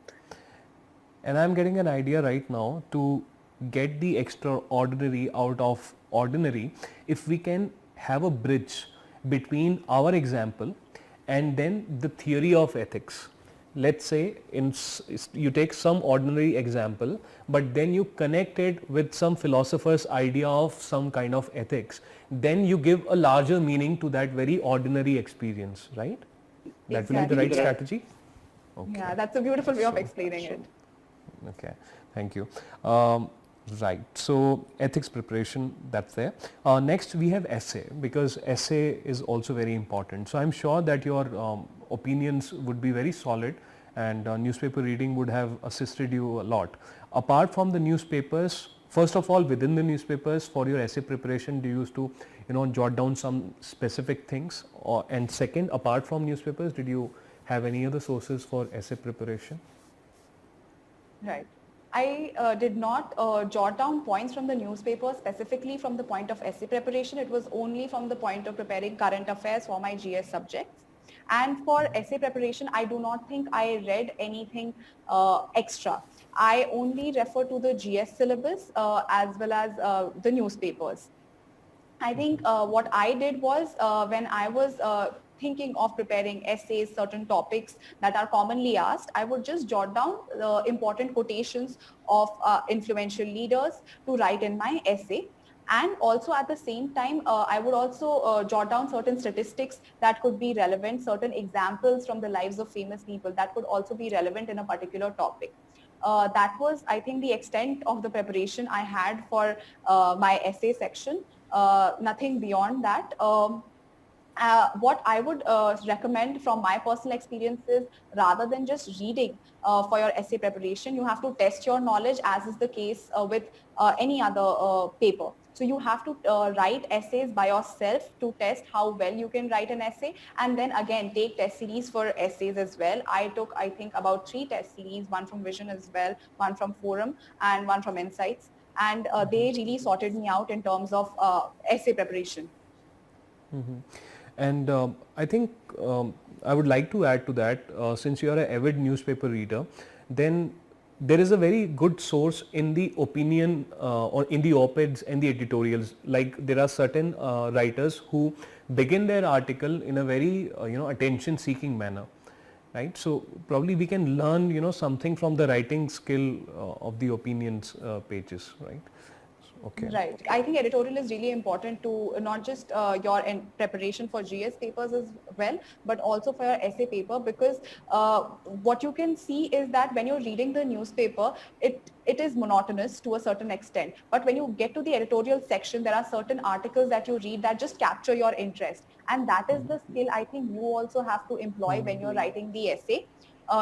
And I'm getting an idea right now to get the extraordinary out of ordinary if we can have a bridge between our example and then the theory of ethics. Let's say you take some ordinary example, but then you connect it with some philosopher's idea of some kind of ethics. Then you give a larger meaning to that very ordinary experience, right? That will be the right strategy? Okay. Yeah, that's a beautiful way of explaining it. Okay, thank you. Right, so ethics preparation, that's there. Next we have essay, because essay is also very important. So I'm sure that your opinions would be very solid, and newspaper reading would have assisted you a lot. Apart from the newspapers, first of all, within the newspapers, for your essay preparation, do you used to jot down some specific things? And second, apart from newspapers, did you have any other sources for essay preparation? Right. I did not jot down points from the newspaper specifically from the point of essay preparation. It was only from the point of preparing current affairs for my GS subjects. And for essay preparation, I do not think I read anything extra. I only refer to the GS syllabus as well as the newspapers. I think what I did was when I was thinking of preparing essays, certain topics that are commonly asked, I would just jot down the important quotations of influential leaders to write in my essay. And also at the same time, I would also jot down certain statistics that could be relevant, certain examples from the lives of famous people that could also be relevant in a particular topic. That was, I think, the extent of the preparation I had for my essay section. Nothing beyond that. What I would recommend from my personal experiences, rather than just reading for your essay preparation, you have to test your knowledge, as is the case with any other paper. So you have to write essays by yourself to test how well you can write an essay, and then again take test series for essays as well. I took, I think, about 3 test series, one from Vision as well, one from Forum, and one from Insights. And they really sorted me out in terms of essay preparation. And I think I would like to add to that, since you are an avid newspaper reader, then there is a very good source in the opinion or in the op-eds and the editorials. Like there are certain writers who begin their article in a very attention seeking manner, right? So probably we can learn something from the writing skill of the opinions pages, right? Okay. Right. I think editorial is really important to not just your preparation for GS papers as well, but also for your essay paper, because what you can see is that when you're reading the newspaper, it is monotonous to a certain extent. But when you get to the editorial section, there are certain articles that you read that just capture your interest. And that is the skill I think you also have to employ when you're writing the essay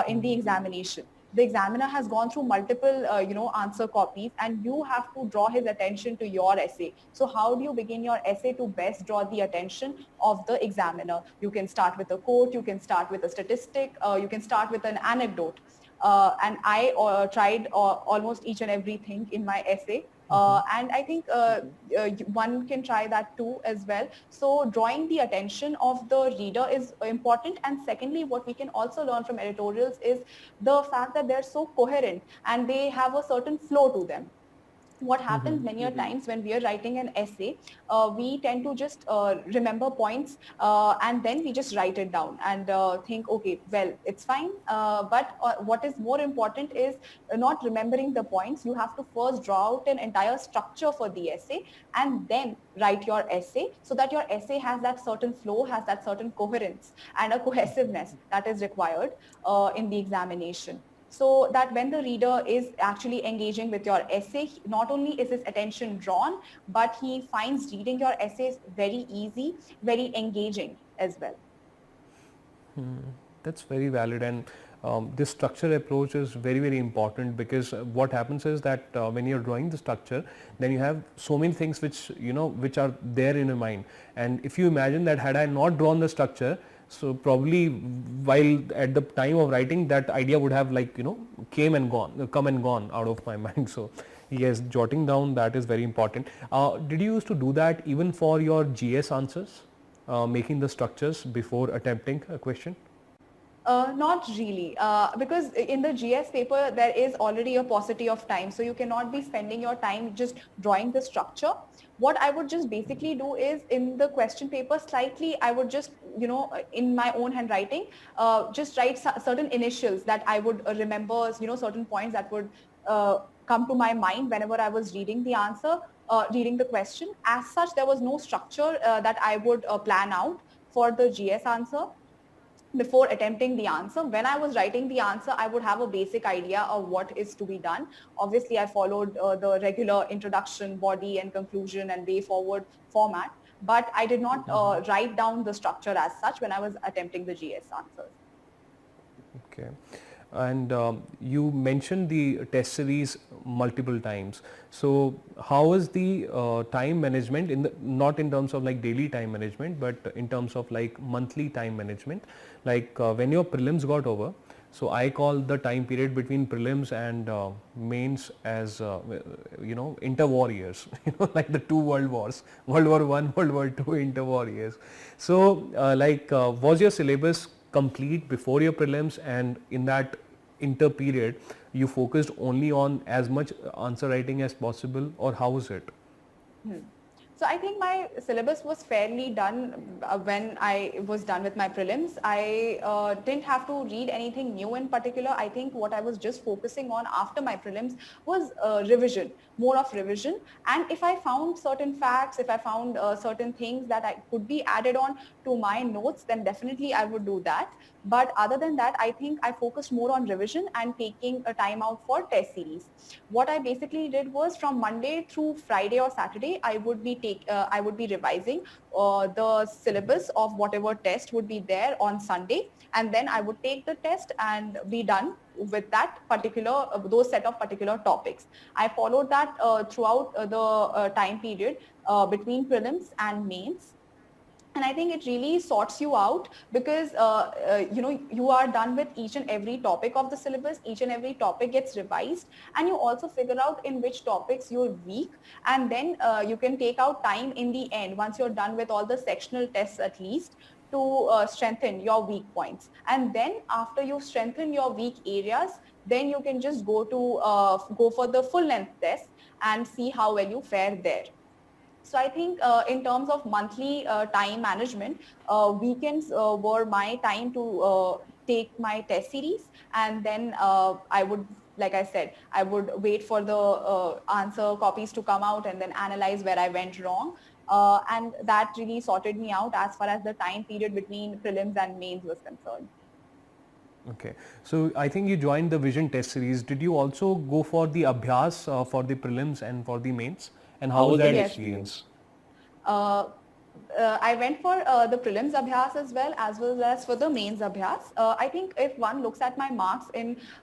in the examination. The examiner has gone through multiple answer copies, and you have to draw his attention to your essay. So how do you begin your essay to best draw the attention of the examiner? You can start with a quote, you can start with a statistic, you can start with an anecdote. And I tried almost each and everything in my essay. And I think one can try that too as well. So drawing the attention of the reader is important. And secondly, what we can also learn from editorials is the fact that they're so coherent and they have a certain flow to them. What happens many a times when we are writing an essay, we tend to just remember points and then we just write it down and think, okay, well, it's fine. But what is more important is not remembering the points. You have to first draw out an entire structure for the essay and then write your essay, so that your essay has that certain flow, has that certain coherence and a cohesiveness that is required in the examination. So that when the reader is actually engaging with your essay, not only is his attention drawn, but he finds reading your essays very easy, very engaging as well. That's very valid, and this structure approach is very, very important, because what happens is that when you're drawing the structure, then you have so many things which which are there in your mind. And if you imagine that had I not drawn the structure, so probably while at the time of writing, that idea would have come and gone out of my mind. So yes, jotting down, that is very important. Did you used to do that even for your GS answers, making the structures before attempting a question? Not really, because in the GS paper, there is already a paucity of time. So you cannot be spending your time just drawing the structure. What I would just basically do is, in the question paper, slightly, I would just, in my own handwriting, just write certain initials that I would remember, certain points that would come to my mind whenever I was reading the answer, reading the question. As such, there was no structure that I would plan out for the GS answer before attempting the answer. When I was writing the answer, I would have a basic idea of what is to be done. Obviously, I followed the regular introduction, body and conclusion and way forward format, but I did not write down the structure as such when I was attempting the GS answers. Okay. And you mentioned the test series multiple times. So how is the time management, not in terms of like daily time management, but in terms of like monthly time management? Like when your prelims got over, so I call the time period between prelims and mains as interwar years, like the two world wars, World War I, World War II, interwar years. So was your syllabus complete before your prelims, and in that inter period you focused only on as much answer writing as possible, or how is it? So I think my syllabus was fairly done when I was done with my prelims. I didn't have to read anything new in particular. I think what I was just focusing on after my prelims was revision, more of revision. And if I found certain facts, if I found certain things that I could be added on to my notes, then definitely I would do that. But other than that, I think I focused more on revision and taking a time out for test series. What I basically did was from Monday through Friday or Saturday, I would be revising the syllabus of whatever test would be there on Sunday, and then I would take the test and be done with that particular those set of particular topics. I followed that throughout the time period between prelims and mains, and I think it really sorts you out because you are done with each and every topic of the syllabus. Each and every topic gets revised, and you also figure out in which topics you're weak, and then you can take out time in the end once you're done with all the sectional tests at least to strengthen your weak points. And then after you strengthen your weak areas, then you can just go for the full length test and see how well you fare there. So I think in terms of monthly time management, weekends were my time to take my test series, and then I would, like I said, I would wait for the answer copies to come out and then analyze where I went wrong. And that really sorted me out as far as the time period between prelims and mains was concerned. Okay, so I think you joined the Vision test series. Did you also go for the Abhyas for the prelims and for the mains? And how was that Yes. experience? Uh, I went for the prelims abhyas as well as for the mains abhyas. I think if one looks at my marks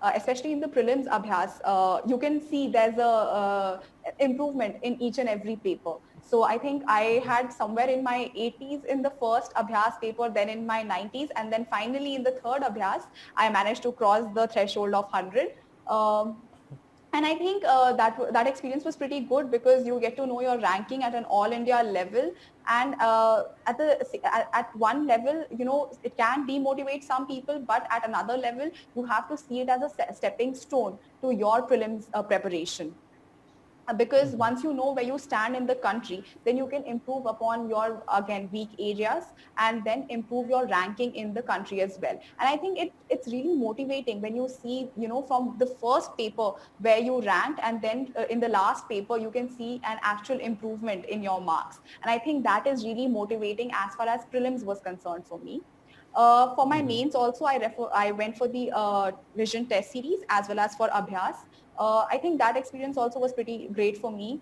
especially in the prelims abhyas, you can see there's a improvement in each and every paper. So I think I had somewhere in my 80s in the first abhyas paper, then in my 90s, and then finally in the third abhyas, I managed to cross the threshold of 100. Um, and I think that experience was pretty good because you get to know your ranking at an all India level, and at one level, it can demotivate some people, but at another level, you have to see it as a stepping stone to your prelims preparation. Because once you know where you stand in the country, then you can improve upon your, again, weak areas, and then improve your ranking in the country as well. And I think it's really motivating when you see, from the first paper where you ranked, and then in the last paper you can see an actual improvement in your marks. And I think that is really motivating as far as prelims was concerned for me. For my mains also, I went for the Vision test series as well as for Abhyas. I think that experience also was pretty great for me.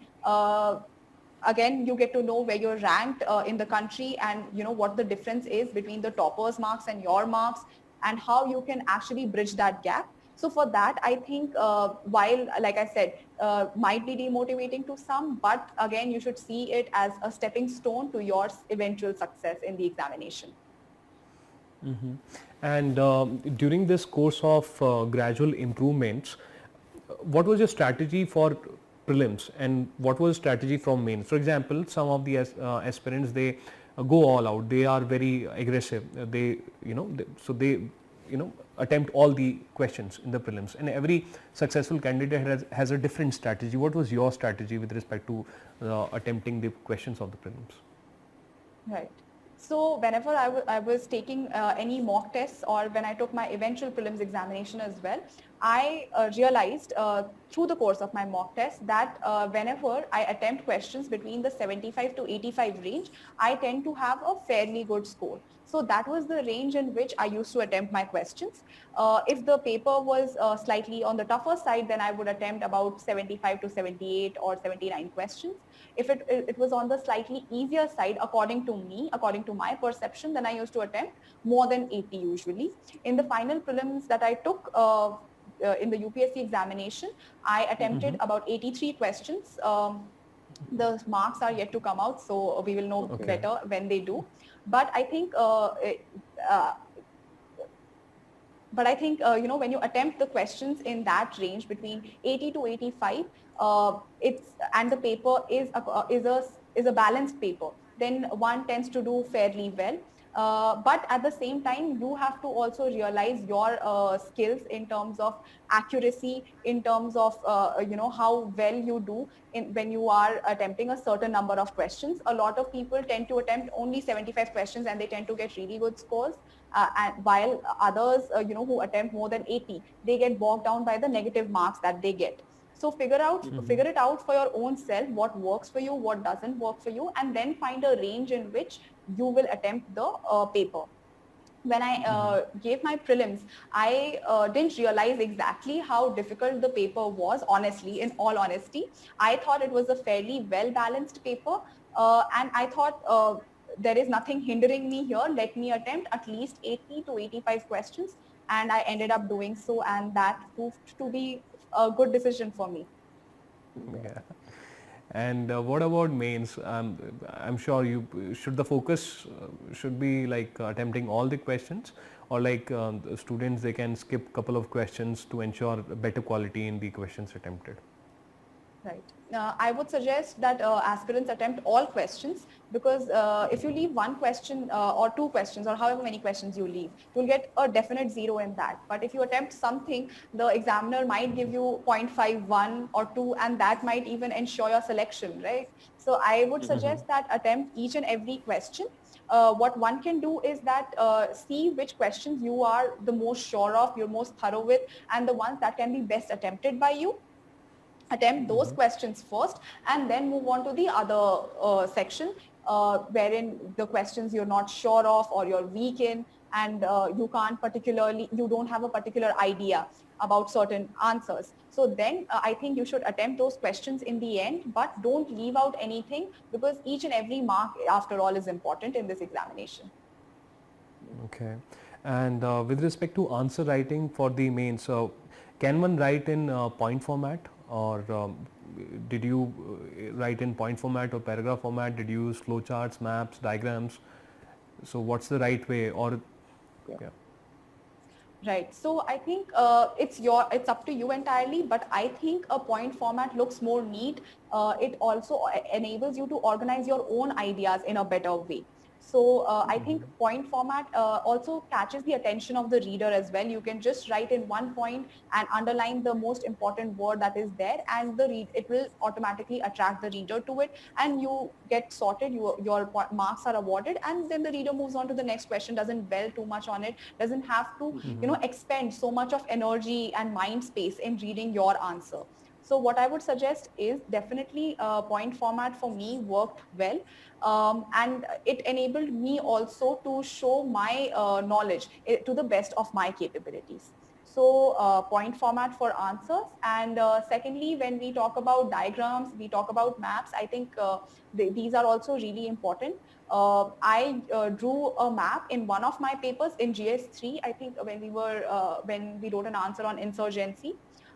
Again, you get to know where you're ranked in the country, and what the difference is between the toppers marks and your marks, and how you can actually bridge that gap. So for that, I think while, like I said, might be demotivating to some, but again, you should see it as a stepping stone to your eventual success in the examination. And during this course of gradual improvements, what was your strategy for prelims and what was strategy from mains? For example, some of the aspirants, they go all out, they are very aggressive, they attempt all the questions in the prelims, and every successful candidate has a different strategy. What was your strategy with respect to attempting the questions of the prelims? Right. So whenever I was taking any mock tests, or when I took my eventual prelims examination as well, I realized through the course of my mock test that whenever I attempt questions between the 75 to 85 range, I tend to have a fairly good score. So that was the range in which I used to attempt my questions. If the paper was slightly on the tougher side, then I would attempt about 75 to 78 or 79 questions. If it was on the slightly easier side, according to me, according to my perception, then I used to attempt more than 80 usually. In the final prelims that I took in the UPSC examination, I attempted about 83 questions. The marks are yet to come out, so we will know better when they do. But I think when you attempt the questions in that range between 80 to 85, and the paper is a balanced paper, then one tends to do fairly well. But at the same time, you have to also realize your skills in terms of accuracy, in terms of how well you do when you are attempting a certain number of questions. A lot of people tend to attempt only 75 questions and they tend to get really good scores. And while others, who attempt more than 80, they get bogged down by the negative marks that they get. So figure it out for your own self, what works for you, what doesn't work for you, and then find a range in which you will attempt the paper. When I gave my prelims, I didn't realize exactly how difficult the paper was, honestly, in all honesty. I thought it was a fairly well-balanced paper, and I thought there is nothing hindering me here. Let me attempt at least 80 to 85 questions, and I ended up doing so, and that proved to be a good decision for me. Yeah. And what about mains? I'm sure you should the focus should be like attempting all the questions, or like the students they can skip couple of questions to ensure better quality in the questions attempted. Right. I would suggest that aspirants attempt all questions, because if you leave one question or two questions or however many questions you leave, you'll get a definite zero in that. But if you attempt something, the examiner might give you 0.51 or 2, and that might even ensure your selection, right? So I would suggest that attempt each and every question. What one can do is that see which questions you are the most sure of, you're most thorough with, and the ones that can be best attempted by you. Attempt those questions first and then move on to the other section wherein the questions you're not sure of or you're weak in, and you don't have a particular idea about certain answers. So then I think you should attempt those questions in the end, but don't leave out anything, because each and every mark after all is important in this examination. Okay. And with respect to answer writing for the mains, can one write in point format, or did you write in point format or paragraph format? Did you use flowcharts, maps, diagrams? So what's the right way? Or yeah. Right. So I think it's up to you entirely, but I think a point format looks more neat. It also enables you to organize your own ideas in a better way. So I think point format also catches the attention of the reader as well. You can just write in one point and underline the most important word that is there, and it will automatically attract the reader to it, and you get sorted. Your marks are awarded, and then the reader moves on to the next question. Doesn't dwell too much on it. Doesn't have to expend so much of energy and mind space in reading your answer. So what I would suggest is definitely point format for me worked well, and it enabled me also to show my knowledge to the best of my capabilities. So point format for answers, and secondly, when we talk about diagrams, we talk about maps, I think these are also really important. I drew a map in one of my papers in GS3, I think when we wrote an answer on insurgency.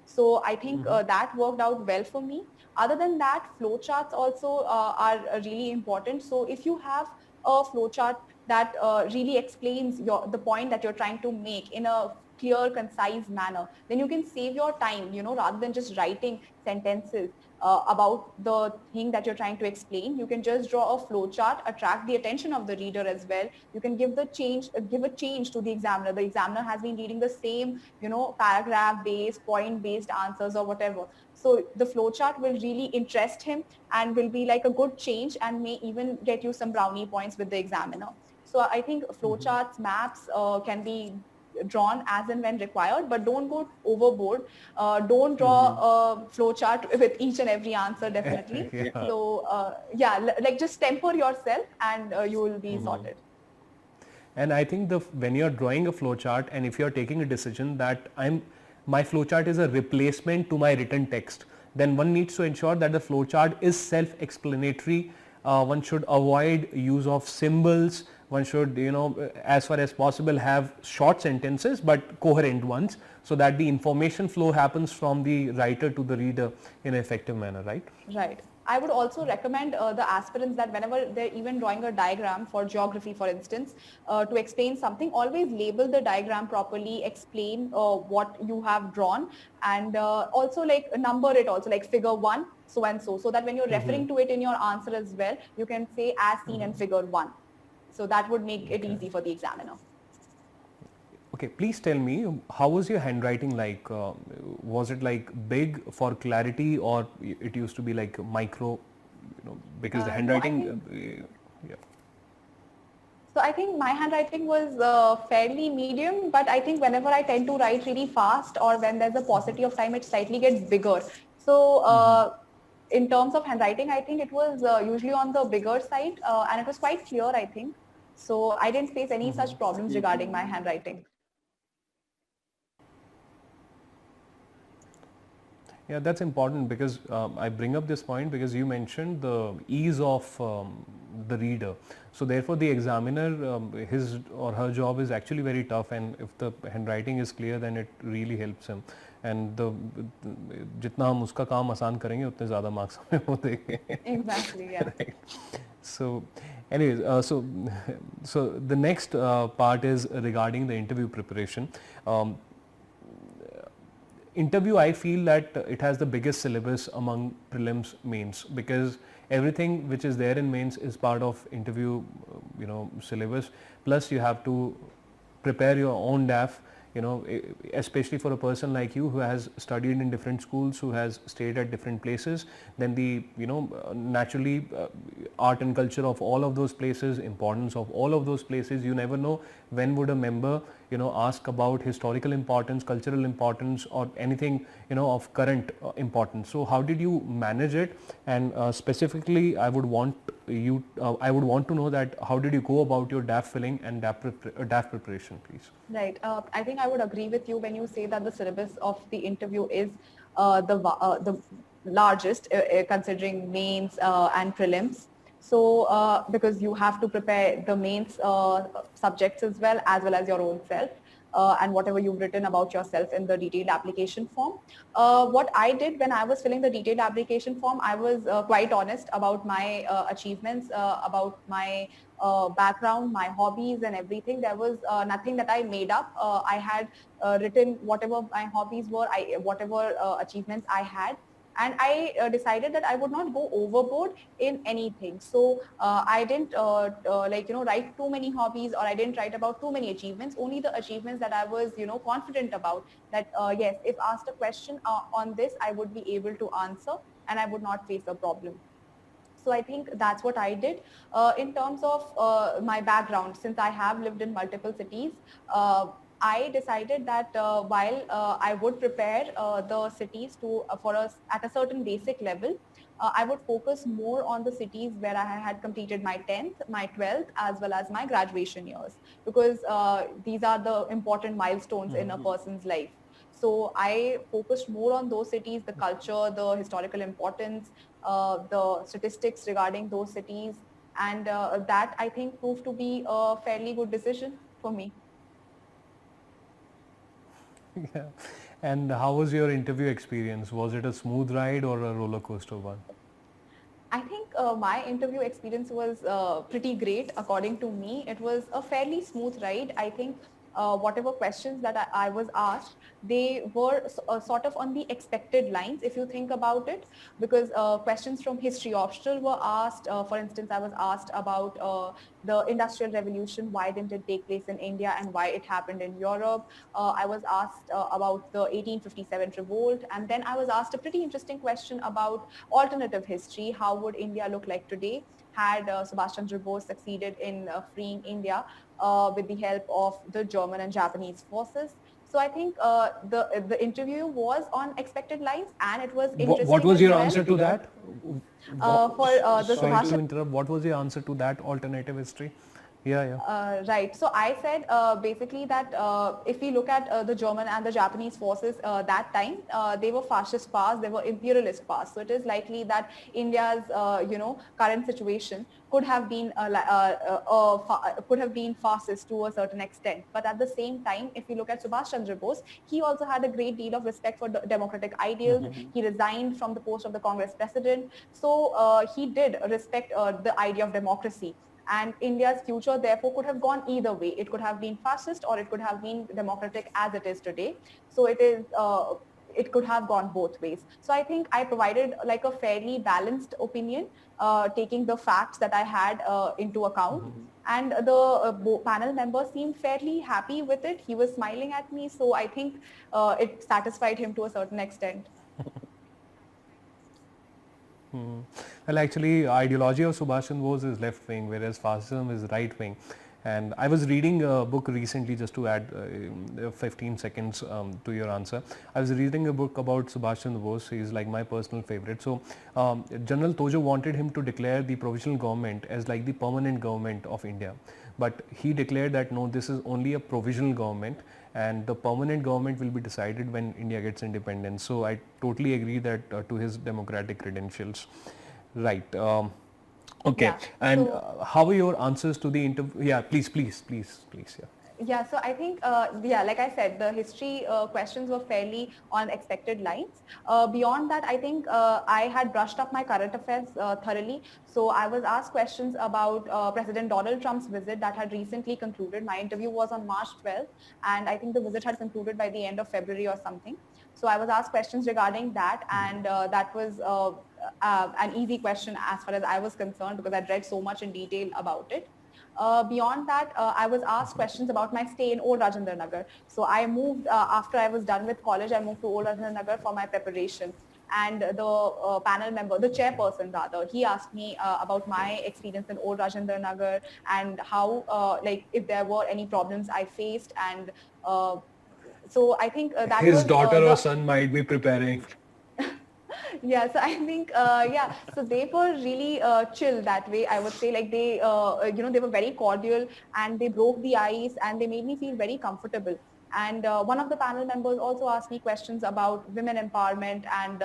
So I think that worked out well for me. Other than that, flowcharts also are really important. So if you have a flowchart that really explains the point that you're trying to make in a clear, concise manner, then you can save your time, rather than just writing sentences about the thing that you're trying to explain. You can just draw a flowchart, attract the attention of the reader as well. You can give a change to the examiner. The examiner has been reading the same, paragraph-based, point-based answers or whatever. So the flowchart will really interest him and will be like a good change, and may even get you some brownie points with the examiner. So I think flowcharts, maps can be drawn as and when required, but don't go overboard. Don't draw a flowchart with each and every answer, definitely. Yeah. So like just temper yourself, and you will be sorted. And I think when you're drawing a flowchart, and if you're taking a decision that my flowchart is a replacement to my written text, then one needs to ensure that the flowchart is self-explanatory. One should avoid use of symbols. One should, as far as possible, have short sentences but coherent ones, so that the information flow happens from the writer to the reader in an effective manner, right? Right. I would also recommend the aspirants that whenever they're even drawing a diagram for geography, for instance, to explain something, always label the diagram properly, explain what you have drawn, and also like number it also, like figure 1, so and so that when you're referring to it in your answer as well, you can say as seen in figure 1. So that would make it Okay. easy for the examiner. Okay, please tell me, how was your handwriting like? Was it like big for clarity, or it used to be like micro? Because the No, I handwriting, think yeah. so. I think my handwriting was fairly medium, but I think whenever I tend to write really fast or when there's a paucity of time, it slightly gets bigger. So in terms of handwriting, I think it was usually on the bigger side, and it was quite clear, I think. So I didn't face any such problems regarding my handwriting. Yeah, that's important because I bring up this point because you mentioned the ease of the reader. So therefore, the examiner, his or her job is actually very tough, and if the handwriting is clear, then it really helps him. And the जितना हम उसका काम आसान करेंगे उतने ज़्यादा marks हमें वो देंगे. Exactly, yeah. Right. So, anyways, so the next part is regarding the interview preparation. Interview, I feel that it has the biggest syllabus among prelims mains, because everything which is there in mains is part of interview syllabus, plus you have to prepare your own DAF, especially for a person like you who has studied in different schools, who has stayed at different places. Then the naturally art and culture of all of those places, importance of all of those places, you never know when would a member ask about historical importance, cultural importance, or anything of current importance. So how did you manage it? And specifically, I would want to know that how did you go about your DAF filling and DAF preparation, please? Right. I think I would agree with you when you say that the syllabus of the interview is the largest, considering mains and prelims. So because you have to prepare the mains subjects as well as your own self. And whatever you've written about yourself in the detailed application form. What I did when I was filling the detailed application form, I was quite honest about my achievements, about my background, my hobbies and everything. There was nothing that I made up. I had written whatever my hobbies were, whatever achievements I had. And I decided that I would not go overboard in anything. So I didn't write too many hobbies, or I didn't write about too many achievements, only the achievements that I was confident about, that yes, if asked a question on this, I would be able to answer and I would not face a problem. So I think that's what I did. In terms of my background, since I have lived in multiple cities, I decided that while I would prepare the cities for us at a certain basic level, I would focus more on the cities where I had completed my 10th, my 12th, as well as my graduation years, because these are the important milestones in a person's life. So I focused more on those cities, the culture, the historical importance, the statistics regarding those cities, and that I think proved to be a fairly good decision for me. Yeah. And how was your interview experience? Was it a smooth ride or a roller coaster one? I think my interview experience was pretty great. According to me, it was a fairly smooth ride. I think whatever questions that I was asked, they were sort of on the expected lines, if you think about it, because questions from history optional were asked. For instance, I was asked about the Industrial Revolution, why didn't it take place in India and why it happened in Europe. I was asked about the 1857 revolt, and then I was asked a pretty interesting question about alternative history. How would India look like today had Subhash Chandra Bose succeeded in freeing India with the help of the German and Japanese forces? So I think the interview was on expected lines, and it was What interesting was as your well. answer to that? For the Sorry Subhash to interrupt. What was your answer to that alternative history? Yeah, yeah. Right. So I said basically that if we look at the German and the Japanese forces that time, they were fascist powers, they were imperialist powers. So it is likely that India's current situation could have been could have been fascist to a certain extent. But at the same time, if you look at Subhash Chandra Bose, he also had a great deal of respect for democratic ideals. He resigned from the post of the Congress president. So he did respect the idea of democracy. And India's future therefore could have gone either way. It could have been fascist or it could have been democratic as it is today. So it is it could have gone both ways. So I think I provided like a fairly balanced opinion, taking the facts that I had into account. And the panel member seemed fairly happy with it. He was smiling at me. So I think it satisfied him to a certain extent. Well, actually, ideology of Subhash Chandra Bose is left wing, whereas fascism is right wing. And I was reading a book recently, just to add 15 seconds to your answer. I was reading a book about Subhash Chandra Bose. He is like my personal favorite. So, General Tojo wanted him to declare the provisional government as like the permanent government of India. But he declared that no, this is only a provisional government, and the permanent government will be decided when India gets independence. So I totally agree that to his democratic credentials. Right. Okay. Yeah. And So how are your answers to the interview? Yeah, please. Yeah. yeah, so I think, yeah, like I said, the history questions were fairly on expected lines. Beyond that, I think I had brushed up my current affairs thoroughly. So I was asked questions about President Donald Trump's visit that had recently concluded. My interview was on March 12th, and I think the visit had concluded by the end of February or something. So I was asked questions regarding that, and that was an easy question as far as I was concerned, because I'd read so much in detail about it. Beyond that, I was asked questions about my stay in Old Rajendra Nagar. So I moved, after I was done with college, I moved to Old Rajendra Nagar for my preparation. And the panel member, the chairperson rather, he asked me about my experience in Old Rajendra Nagar, and how, like, if there were any problems I faced. And so I think that His was daughter or the son might be preparing. yeah, so I think yeah, so they were really chill that way, I would say. Like they they were very cordial, and they broke the ice, and they made me feel very comfortable. And one of the panel members also asked me questions about women empowerment, and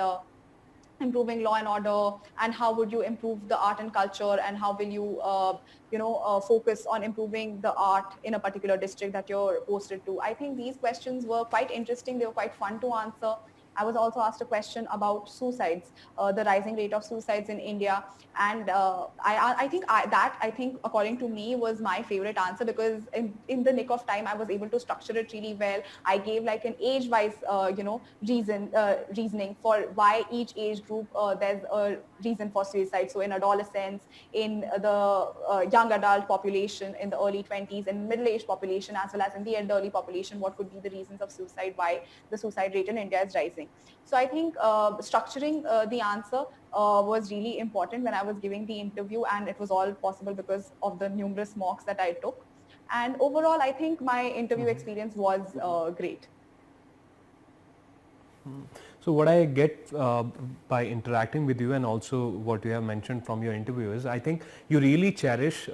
improving law and order, and how would you improve the art and culture, and how will you focus on improving the art in a particular district that you're posted to. I think these questions were quite interesting. They were quite fun to answer. I was also asked a question about suicides, the rising rate of suicides in India. And I think according to me was my favorite answer, because in the nick of time I was able to structure it really well. I gave like an age wise reasoning for why each age group there's a reason for suicide. So in adolescence, in the young adult population, in the early 20s, and middle-aged population, as well as in the elderly population, what could be the reasons of suicide, why the suicide rate in India is rising. So I think structuring the answer was really important when I was giving the interview, and it was all possible because of the numerous mocks that I took. And overall, I think my interview experience was great. So what I get by interacting with you, and also what you have mentioned from your interview, is I think you really cherish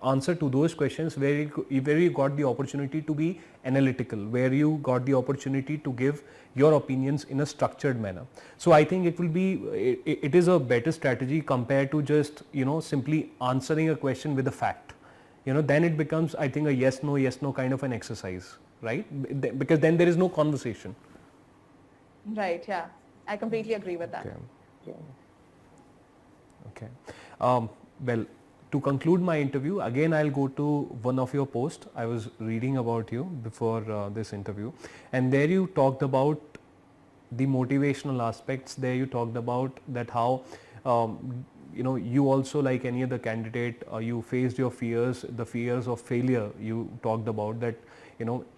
answer to those questions where you got the opportunity to be analytical, where you got the opportunity to give your opinions in a structured manner. So I think it is a better strategy compared to just simply answering a question with a fact. Then it becomes, I think, a yes no kind of an exercise, right? Because then there is no conversation. Right, yeah. I completely agree with that. Okay. Well, to conclude my interview, again I'll go to one of your posts. I was reading about you before this interview, and there you talked about the motivational aspects. There you talked about that how you also, like any other candidate, you faced your fears, the fears of failure. You talked about that,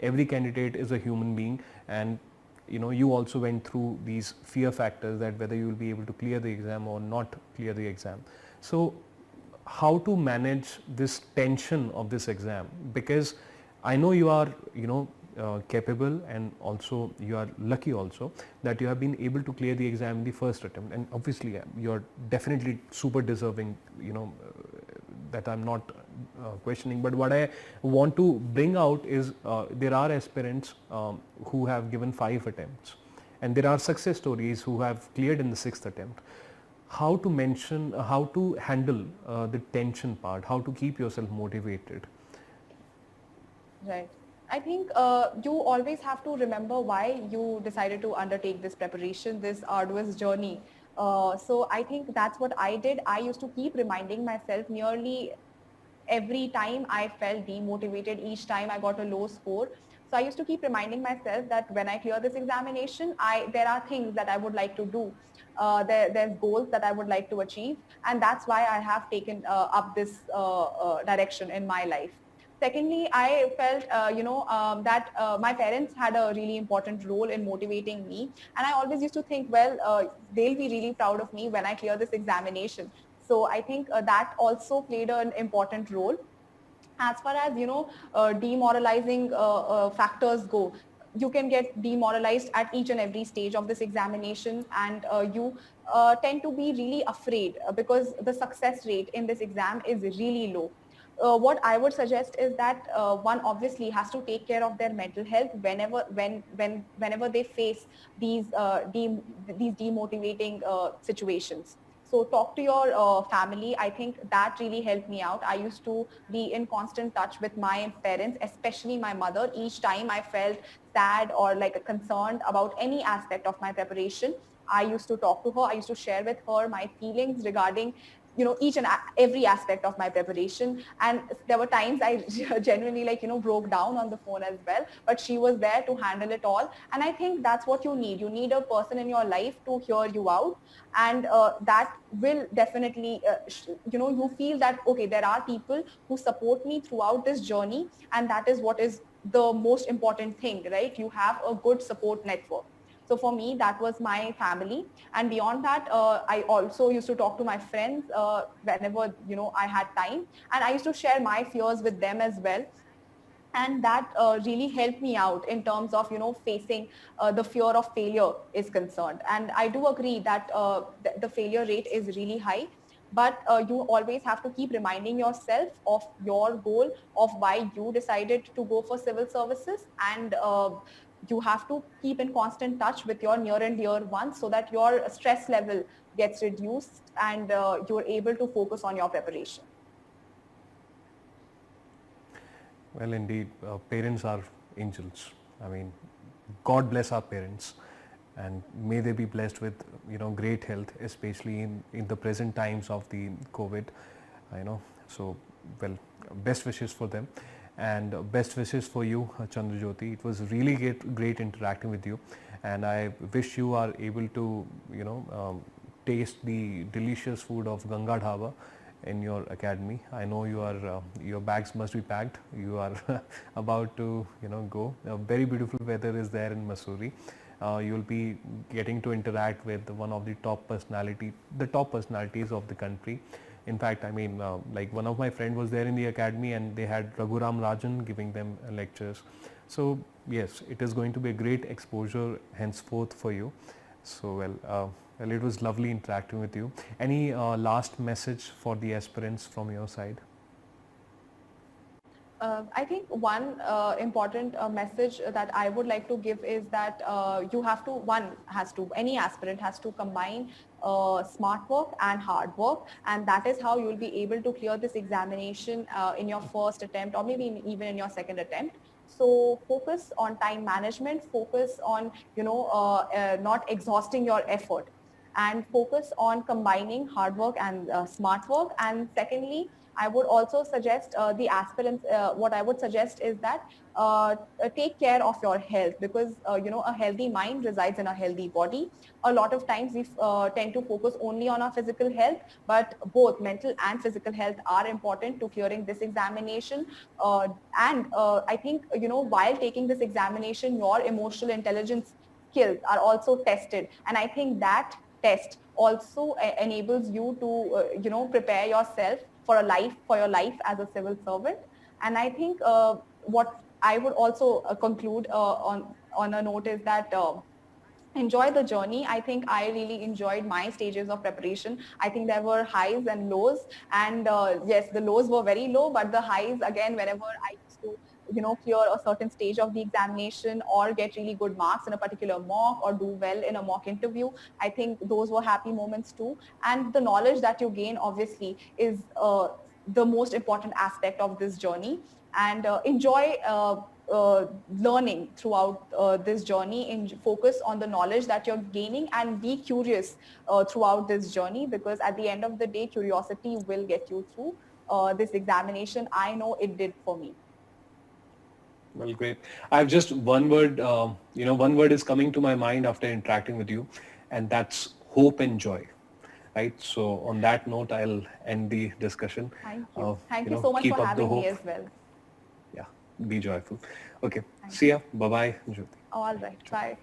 every candidate is a human being, and you also went through these fear factors, that whether you will be able to clear the exam or not clear the exam. So how to manage this tension of this exam? Because I know you are capable, and also you are lucky also that you have been able to clear the exam in the first attempt, and obviously you are definitely super deserving, that I'm not questioning. But what I want to bring out is there are aspirants who have given 5 attempts, and there are success stories who have cleared in the 6th attempt. How to handle the tension part, how to keep yourself motivated? Right. I think you always have to remember why you decided to undertake this preparation, this arduous journey. So I think that's what I did. I used to keep reminding myself nearly every time I felt demotivated, each time I got a low score. So I used to keep reminding myself that when I clear this examination, there are things that I would like to do. There's goals that I would like to achieve, and that's why I have taken up this direction in my life. Secondly, I felt, that my parents had a really important role in motivating me. And I always used to think, well, they'll be really proud of me when I clear this examination. So I think that also played an important role. As far as, demoralizing factors go, you can get demoralized at each and every stage of this examination, and you tend to be really afraid because the success rate in this exam is really low. What I would suggest is that one obviously has to take care of their mental health whenever they face these these demotivating situations. So talk to your family. I think that really helped me out. I used to be in constant touch with my parents, especially my mother. Each time I felt sad or like concerned about any aspect of my preparation, I used to talk to her. I used to share with her my feelings regarding, each and every aspect of my preparation. And there were times I genuinely, broke down on the phone as well, but she was there to handle it all. And I think that's what you need. You need a person in your life to hear you out, and that will definitely, you feel that, okay, there are people who support me throughout this journey, and that is what is the most important thing, right? You have a good support network. So for me, that was my family. And beyond that, I also used to talk to my friends whenever, I had time. And I used to share my fears with them as well. And that really helped me out in terms of, facing the fear of failure is concerned. And I do agree that the failure rate is really high. But you always have to keep reminding yourself of your goal, of why you decided to go for civil services. And you have to keep in constant touch with your near and dear ones so that your stress level gets reduced, and you're able to focus on your preparation. Well, indeed, parents are angels. I mean, God bless our parents, and may they be blessed with great health, especially in the present times of the COVID. So well, best wishes for them, and best wishes for you, Chandrajyoti. It was really great interacting with you, and I wish you are able to taste the delicious food of Ganga Dhaba in your academy. I know you are your bags must be packed. You are about to go. A very beautiful weather is there in Mussoorie. You'll be getting to interact with one of the top personalities of the country. In fact, I mean, like one of my friend was there in the academy, and they had Raghuram Rajan giving them lectures. So yes, it is going to be a great exposure henceforth for you. So well, it was lovely interacting with you. Any last message for the aspirants from your side? I think one important message that I would like to give is that any aspirant has to combine smart work and hard work. And that is how you will be able to clear this examination in your first attempt, or maybe even in your second attempt. So focus on time management, focus on, not exhausting your effort, and focus on combining hard work and smart work. And secondly, I would also suggest the aspirants, what I would suggest is that take care of your health, because, a healthy mind resides in a healthy body. A lot of times we tend to focus only on our physical health, but both mental and physical health are important to clearing this examination. And I think, while taking this examination, your emotional intelligence skills are also tested. And I think that test also enables you to, prepare yourself for your life as a civil servant. And I think what I would also conclude on a note is that enjoy the journey. I think I really enjoyed my stages of preparation. I think there were highs and lows, and yes, the lows were very low, but the highs, again, whenever I used to, clear a certain stage of the examination or get really good marks in a particular mock or do well in a mock interview, I think those were happy moments too. And the knowledge that you gain obviously is the most important aspect of this journey. And enjoy learning throughout this journey, and focus on the knowledge that you're gaining, and be curious throughout this journey, because at the end of the day, curiosity will get you through this examination. I know it did for me. Well, great. I have just one word, one word is coming to my mind after interacting with you, and that's hope and joy. Right. So on that note, I'll end the discussion. Thank you. Thank you so much Keep for up the having me hope. as well. Yeah. Be joyful. Okay. Thank See you. ya. Bye bye, Jyoti. All right. Bye.